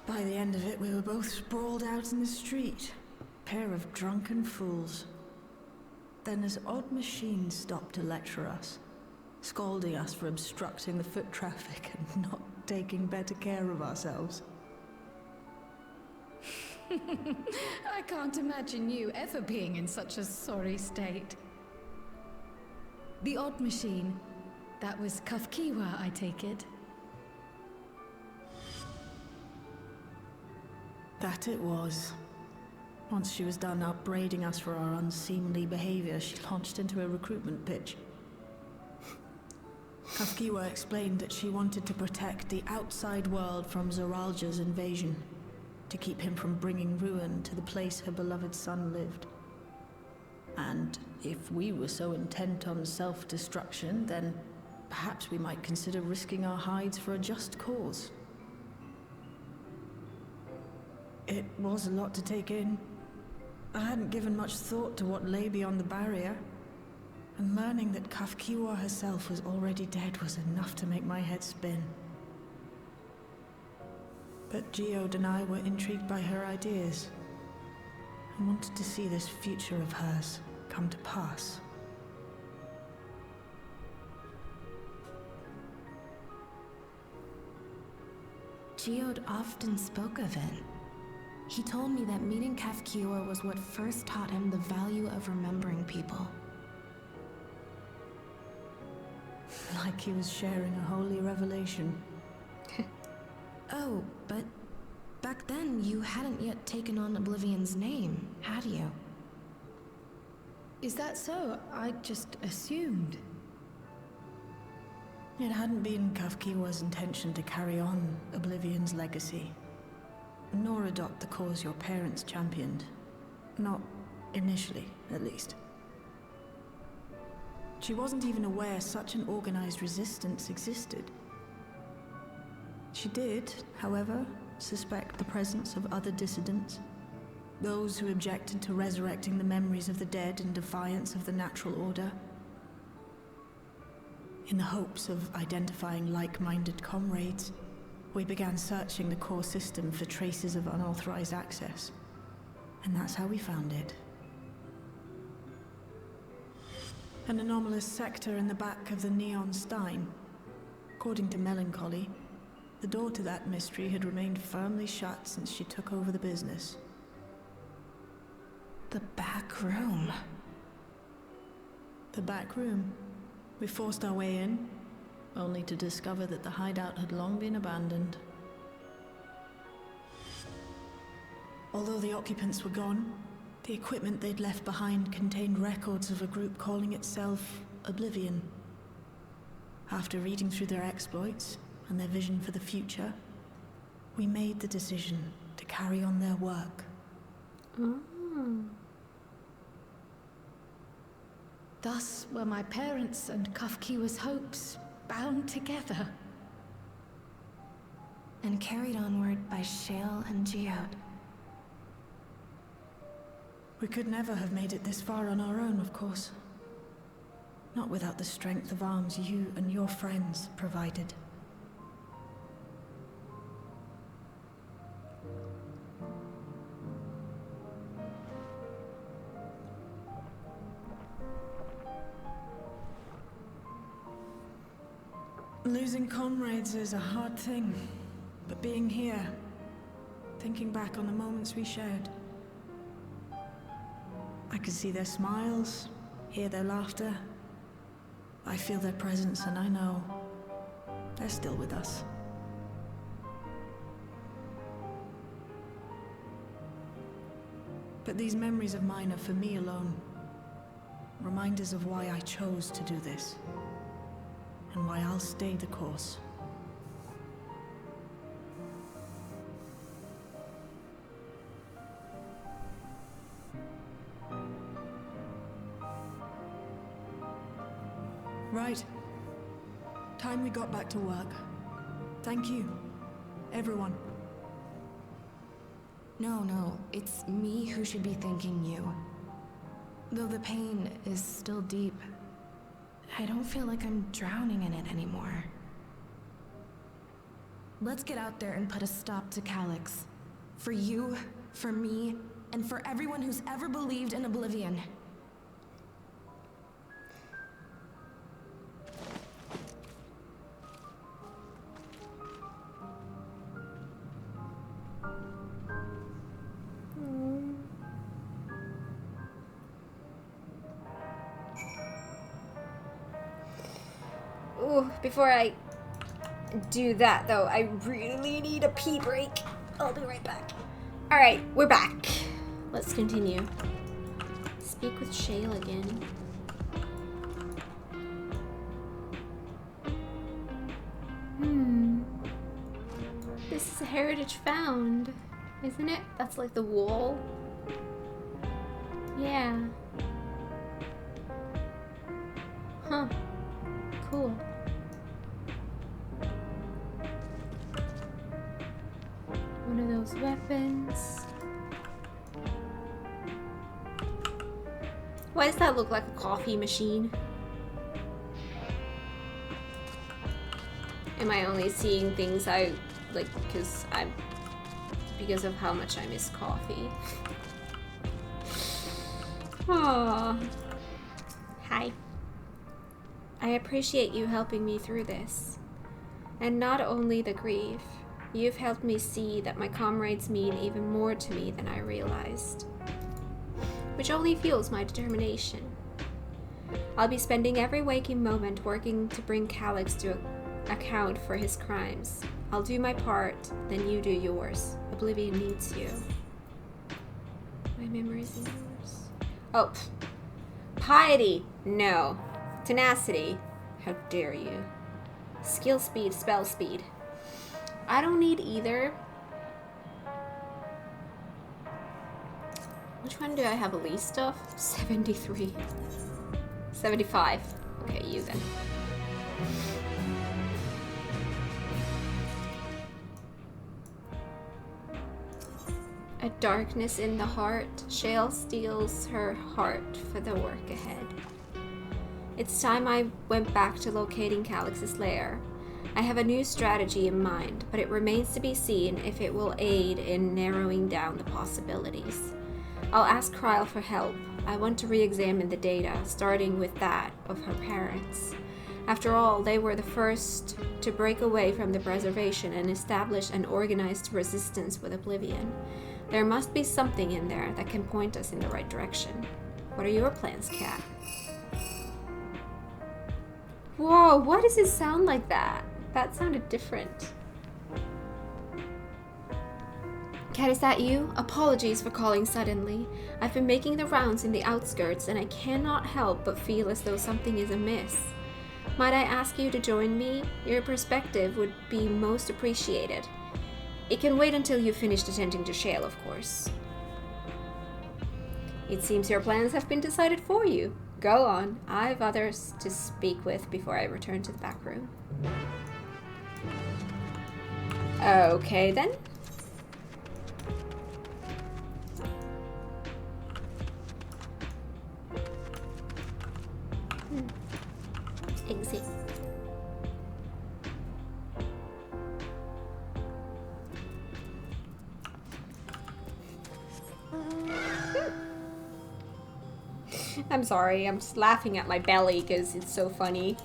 By the end of it, we were both sprawled out in the street. Pair of drunken fools. Then this odd machine stopped to lecture us, scolding us for obstructing the foot traffic and not taking better care of ourselves. I can't imagine you ever being in such a sorry state. The odd machine. That was Kafkiwa, I take it. That it was. Once she was done upbraiding us for our unseemly behavior, she launched into a recruitment pitch. Kafkiwa explained that she wanted to protect the outside world from Zoralja's invasion, to keep him from bringing ruin to the place her beloved son lived. And if we were so intent on self-destruction, then perhaps we might consider risking our hides for a just cause. It was a lot to take in. I hadn't given much thought to what lay beyond the barrier, and learning that Kafkiwa herself was already dead was enough to make my head spin. But Geode and I were intrigued by her ideas, and wanted to see this future of hers come to pass. Geode often spoke of it. He told me that meeting Kafkiwa was what first taught him the value of remembering people. Like he was sharing a holy revelation. Oh, but back then you hadn't yet taken on Oblivion's name, had you? Is that so? I just assumed. It hadn't been Kafkiwa's intention to carry on Oblivion's legacy, nor adopt the cause your parents championed. Not initially, at least. She wasn't even aware such an organized resistance existed. She did, however, suspect the presence of other dissidents, those who objected to resurrecting the memories of the dead in defiance of the natural order. In the hopes of identifying like-minded comrades, we began searching the core system for traces of unauthorized access. And that's how we found it. An anomalous sector in the back of the Neon Stein. According to Melancholy, the door to that mystery had remained firmly shut since she took over the business. The back room. The back room. We forced our way in, only to discover that the hideout had long been abandoned. Although the occupants were gone, the equipment they'd left behind contained records of a group calling itself Oblivion. After reading through their exploits and their vision for the future, we made the decision to carry on their work. Thus were my parents' and Kafkiwa's hopes bound together. And carried onward by Shale and Geode. We could never have made it this far on our own, of course. Not without the strength of arms you and your friends provided. Losing comrades is a hard thing, but being here, thinking back on the moments we shared, I can see their smiles, hear their laughter. I feel their presence, and I know they're still with us. But these memories of mine are for me alone. Reminders of why I chose to do this, and why I'll stay the course. Right. Time we got back to work. Thank you, everyone. No, it's me who should be thanking you. Though the pain is still deep, I don't feel like I'm drowning in it anymore. Let's get out there and put a stop to Calyx. For you, for me, and for everyone who's ever believed in Oblivion. Ooh, before I do that though, I really need a pee break. I'll be right back. Alright, we're back. Let's continue. Speak with Shale again. This is a heritage found, isn't it? That's like the wall. Yeah. Huh. Cool. One of those weapons. Why does that look like a coffee machine? Am I only seeing things I like because of how much I miss coffee? Aww. Hi. I appreciate you helping me through this. And not only the grief, you've helped me see that my comrades mean even more to me than I realized. Which only fuels my determination. I'll be spending every waking moment working to bring Calyx to account for his crimes. I'll do my part, then you do yours. Oblivion needs you. My memories are yours. Oh, piety, no. Tenacity, how dare you. Skill speed, spell speed. I don't need either. Which one do I have the least of? 73. 75. Okay, you then. A darkness in the heart. Shale steals her heart for the work ahead. It's time I went back to locating Calyx's lair. I have a new strategy in mind, but it remains to be seen if it will aid in narrowing down the possibilities. I'll ask Kryl for help. I want to re-examine the data, starting with that of her parents. After all, they were the first to break away from the preservation and establish an organized resistance with Oblivion. There must be something in there that can point us in the right direction. What are your plans, Kat? Whoa, why does it sound like that? That sounded different. Kat, is that you? Apologies for calling suddenly. I've been making the rounds in the outskirts and I cannot help but feel as though something is amiss. Might I ask you to join me? Your perspective would be most appreciated. It can wait until you've finished attending to Shale, of course. It seems your plans have been decided for you. Go on. I've others to speak with before I return to the back room. Okay then. Exit. I'm sorry, I'm just laughing at my belly because it's so funny.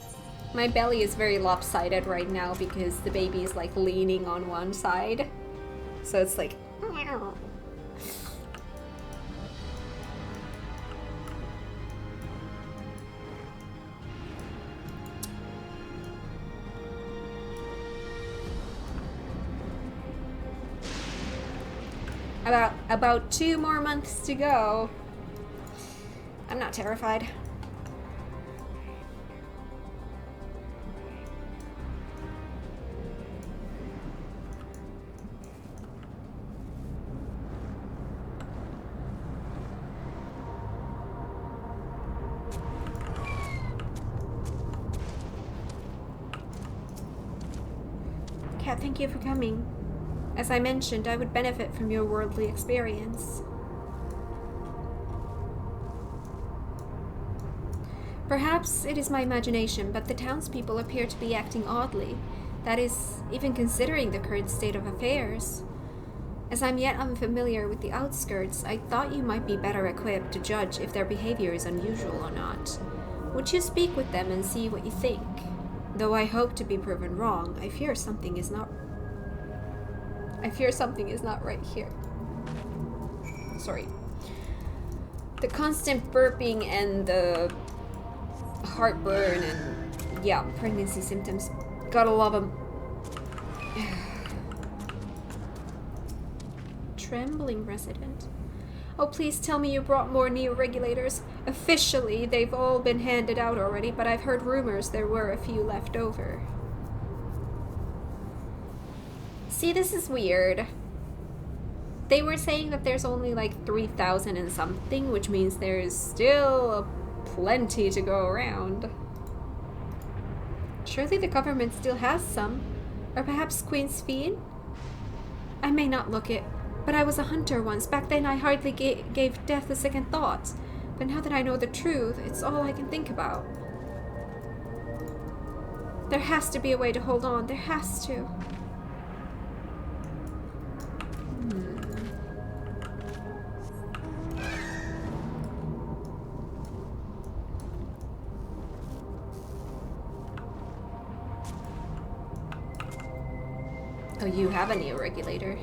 My belly is very lopsided right now because the baby is like leaning on one side. So it's like... About 2 more months to go. I'm not terrified. Kat, thank you for coming. As I mentioned, I would benefit from your worldly experience. Perhaps it is my imagination, but the townspeople appear to be acting oddly. That is, even considering the current state of affairs. As I'm yet unfamiliar with the outskirts, I thought you might be better equipped to judge if their behavior is unusual or not. Would you speak with them and see what you think? Though I hope to be proven wrong, I fear something is not right here. Sorry. The constant burping and the heartburn and, yeah, pregnancy symptoms. Gotta love them. trembling resident. Oh, please tell me you brought more neo-regulators. Officially, they've all been handed out already, but I've heard rumors there were a few left over. See, this is weird. They were saying that there's only like 3,000 and something, which means there's still plenty to go around. Surely the government still has some. Or perhaps Queen Sphene? I may not look it, but I was a hunter once. Back then I hardly gave death a second thought. But now that I know the truth, it's all I can think about. There has to be a way to hold on. There has to. Oh, you have a neo-regulator.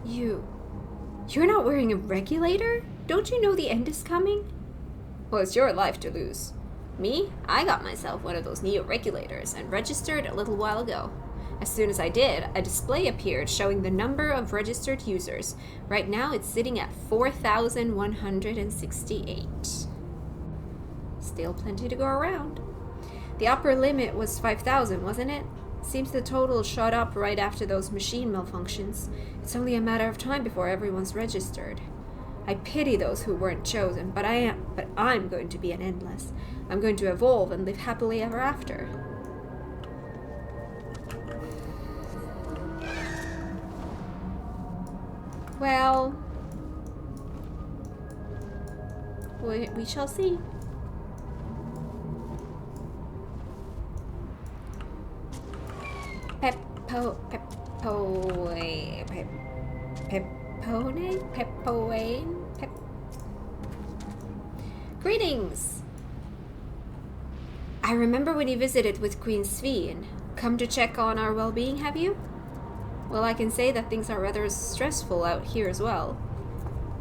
You're not wearing a regulator? Don't you know the end is coming? Well, it's your life to lose. Me? I got myself one of those neo-regulators and registered a little while ago. As soon as I did, a display appeared showing the number of registered users. Right now, it's sitting at 4,168. Still plenty to go around. The upper limit was 5,000, wasn't it? Seems the total shot up right after those machine malfunctions. It's only a matter of time before everyone's registered. I pity those who weren't chosen, but I'm going to be an endless. I'm going to evolve and live happily ever after. Well, we shall see. Greetings! I remember when you visited with Queen Sphene. Come to check on our well-being, have you? Well, I can say that things are rather stressful out here as well.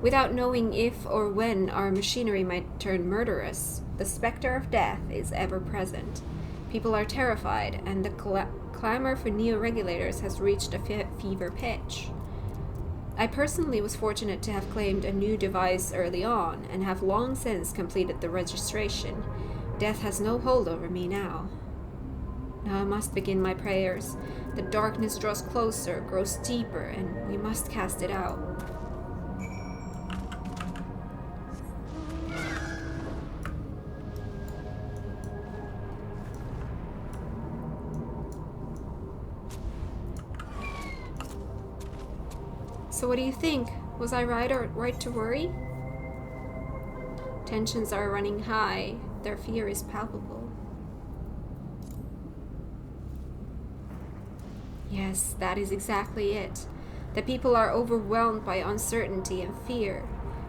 Without knowing if or when our machinery might turn murderous, the specter of death is ever present. People are terrified, and the clamor for neo-regulators has reached a fever pitch. I personally was fortunate to have claimed a new device early on, and have long since completed the registration. Death has no hold over me now. Now I must begin my prayers. The darkness draws closer, grows deeper, and we must cast it out. So what do you think? Was I right to worry? Tensions are running high. Their fear is palpable. Yes, that is exactly it. The people are overwhelmed by uncertainty and fear.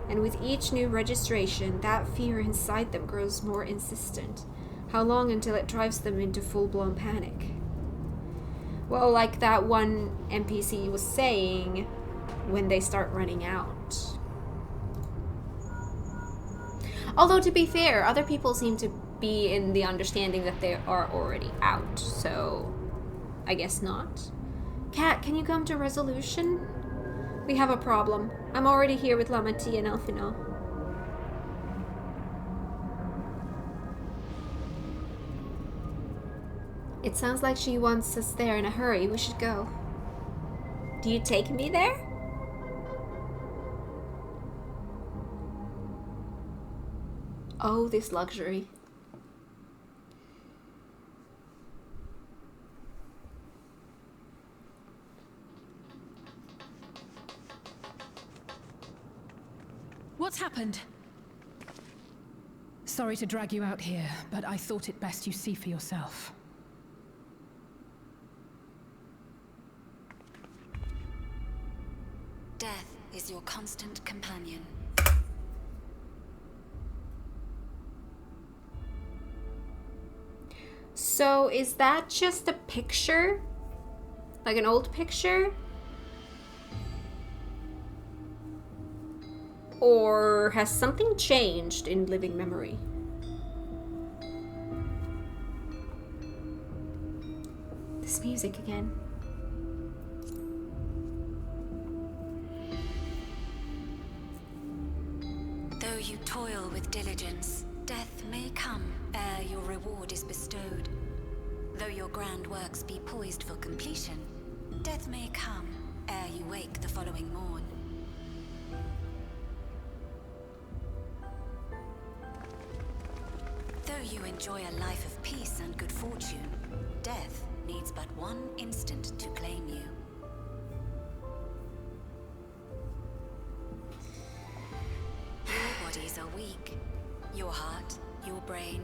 And with each new registration, that fear inside them grows more insistent. How long until it drives them into full-blown panic? Well, like that one NPC was saying, when they start running out. Although, to be fair, other people seem to be in the understanding that they are already out, so I guess not. Kat, can you come to resolution? We have a problem. I'm already here with Lamati and Elfino. It sounds like she wants us there in a hurry. We should go. Do you take me there? Oh, this luxury. What's happened? Sorry to drag you out here, but I thought it best you see for yourself. Death is your constant companion. So is that just a picture? Like an old picture? Or has something changed in living memory? This music again. you toil with diligence, death may come ere your reward is bestowed. Though your grand works be poised for completion, death may come ere you wake the following morn. Though you enjoy a life of peace and good fortune, death needs but one instant to claim you. Your bodies are weak. Your heart, your brain,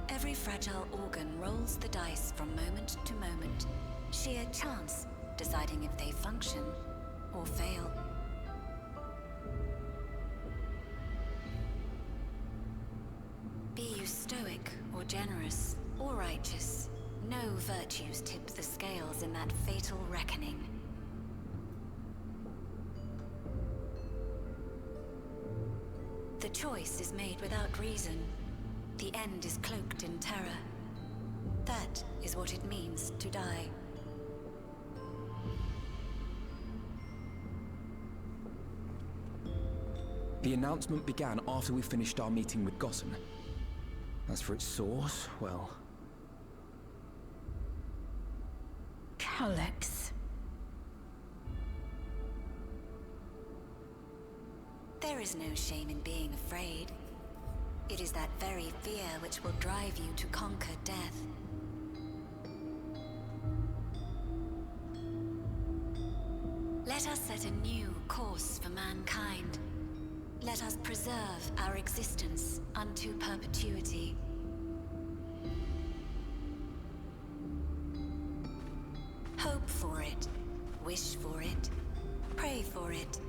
every fragile organ rolls the dice from moment to moment. Sheer chance deciding if they function or fail. Be you stoic or generous or righteous, no virtues tip the scales in that fatal reckoning. The choice is made without reason. The end is cloaked in terror. That is what it means to die. The announcement began after we finished our meeting with Gossen. As for its source, well... Alex. There is no shame in being afraid. It is that very fear which will drive you to conquer death. Let us set a new course for mankind. Let us preserve our existence unto perpetuity. Hope for it, wish for it, pray for it.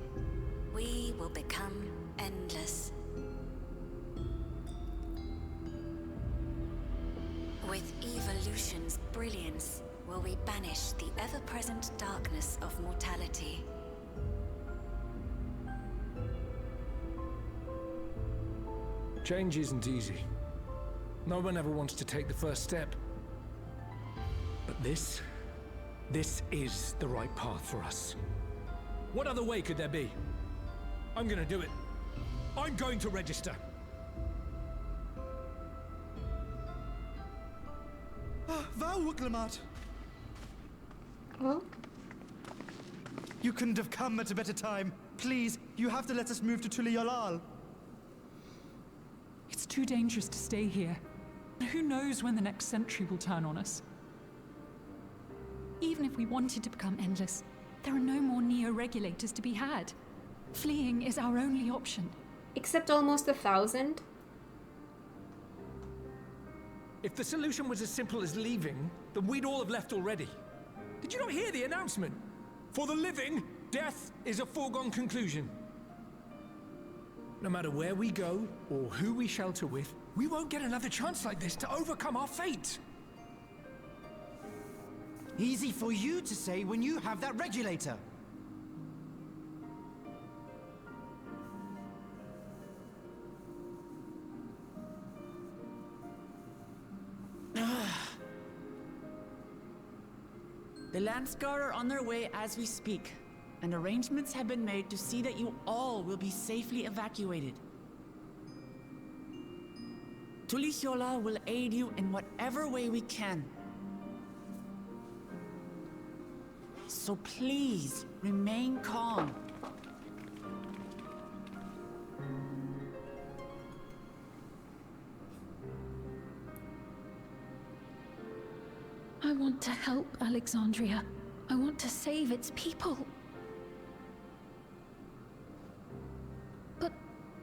We will become endless. With evolution's brilliance, will we banish the ever-present darkness of mortality. Change isn't easy. No one ever wants to take the first step. But this is the right path for us. What other way could there be? I'm gonna do it. I'm going to register. Wow, Wuklemat! Well? You couldn't have come at a better time. Please, you have to let us move to Tuli-Yolal. It's too dangerous to stay here. Who knows when the next century will turn on us? Even if we wanted to become endless, there are no more Neo-regulators to be had. Fleeing is our only option. Except almost 1,000. If the solution was as simple as leaving, then we'd all have left already. Did you not hear the announcement? For the living, death is a foregone conclusion. No matter where we go, or who we shelter with, we won't get another chance like this to overcome our fate. Easy for you to say when you have that regulator. The Landsguard are on their way as we speak, and arrangements have been made to see that you all will be safely evacuated. Tuli-Yolal will aid you in whatever way we can. So please, remain calm. I want to help Alexandria. I want to save its people. But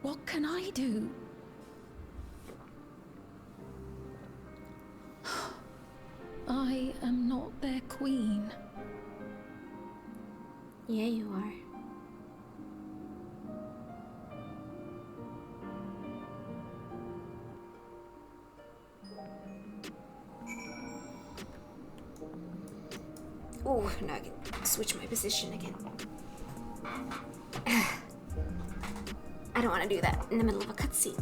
what can I do? I am not their queen. Yeah, you are. Oh, now I can switch my position again. I don't want to do that in the middle of a cutscene.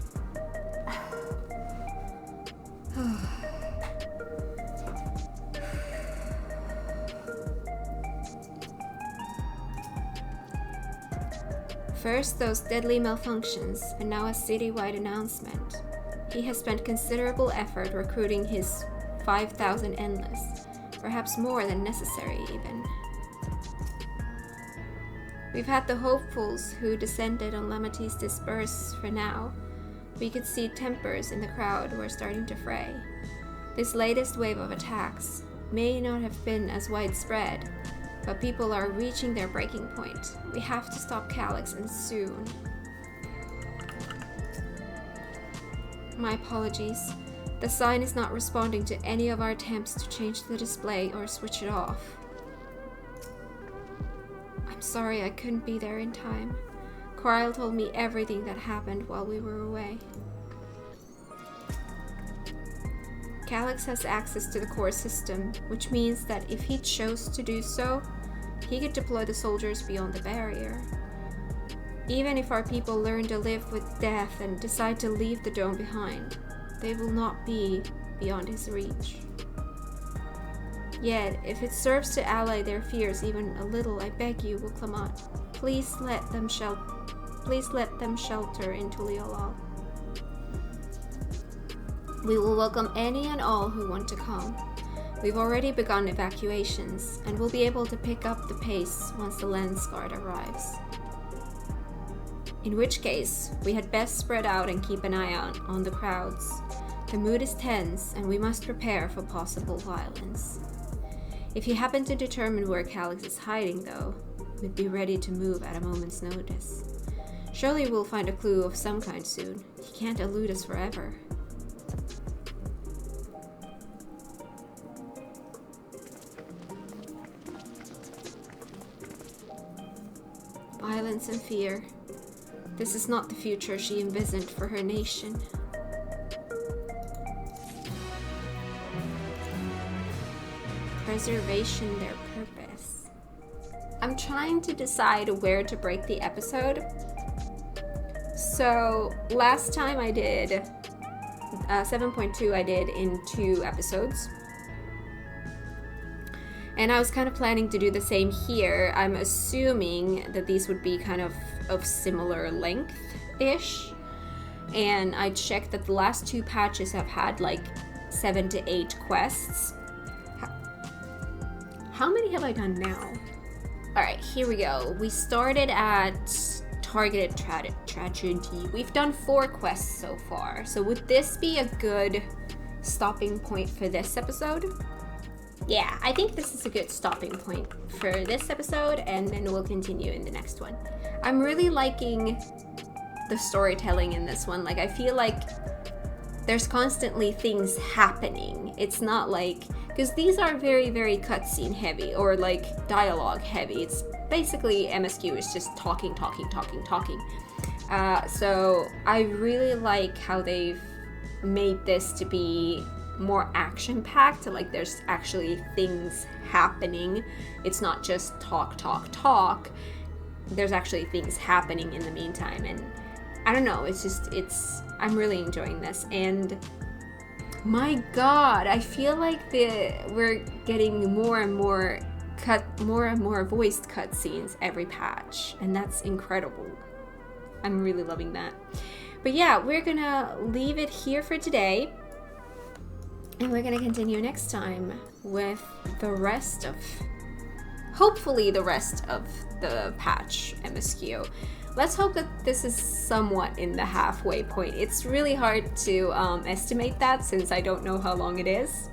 First those deadly malfunctions, and now a citywide announcement. He has spent considerable effort recruiting his 5,000 Endless, perhaps more than necessary even. We've had the hopefuls who descended on Lamites disperse for now. We could see tempers in the crowd were starting to fray. This latest wave of attacks may not have been as widespread, but people are reaching their breaking point. We have to stop Calyx, and soon. My apologies. The sign is not responding to any of our attempts to change the display or switch it off. I'm sorry I couldn't be there in time. Coral told me everything that happened while we were away. Calyx has access to the core system, which means that if he chose to do so, he could deploy the soldiers beyond the barrier. Even if our people learn to live with death and decide to leave the dome behind, they will not be beyond his reach. Yet, if it serves to allay their fears even a little, I beg you, Wuklamat, please let them shelter in Tuliolal. We will welcome any and all who want to come. We've already begun evacuations, and we'll be able to pick up the pace once the lens guard arrives. In which case, we had best spread out and keep an eye out on the crowds. The mood is tense, and we must prepare for possible violence. If you happen to determine where Calyx is hiding, though, we'd be ready to move at a moment's notice. Surely we'll find a clue of some kind soon. He can't elude us forever. Violence and fear. This is not the future she envisioned for her nation. Preservation, their purpose. I'm trying to decide where to break the episode. So last time I did 7.2 I did in 2 episodes. And I was kind of planning to do the same here. I'm assuming that these would be kind of similar length-ish. And I checked that the last 2 patches have had like 7 to 8 quests. How many have I done now? Alright, here we go. We started at Targeted Tragedy. We've done 4 quests so far. So would this be a good stopping point for this episode? Yeah, I think this is a good stopping point for this episode, and then we'll continue in the next one. I'm really liking the storytelling in this one. Like, I feel like there's constantly things happening. It's not like, because these are very, very cutscene heavy, or like dialogue heavy. It's basically MSQ is just talking. So I really like how they've made this to be more action-packed. Like, there's actually things happening. It's not just talk. There's actually things happening in the meantime, and I don't know, I'm really enjoying this. And my god, I feel like we're getting more and more voiced cutscenes every patch, and that's incredible. I'm really loving that. But yeah, we're gonna leave it here for today. And we're gonna continue next time with hopefully the rest of the patch MSQ. Let's hope that this is somewhat in the halfway point. It's really hard to estimate that since I don't know how long it is.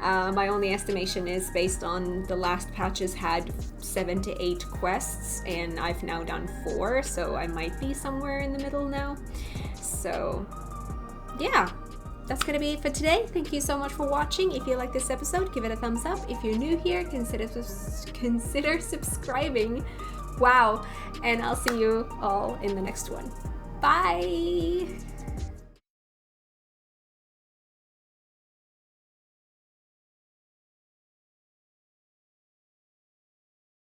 My only estimation is based on the last patches had 7 to 8 quests, and I've now done 4, so I might be somewhere in the middle now. So yeah. That's gonna be it for today. Thank you so much for watching. If you like this episode, give it a thumbs up. If you're new here, consider subscribing. Wow. And I'll see you all in the next one. Bye!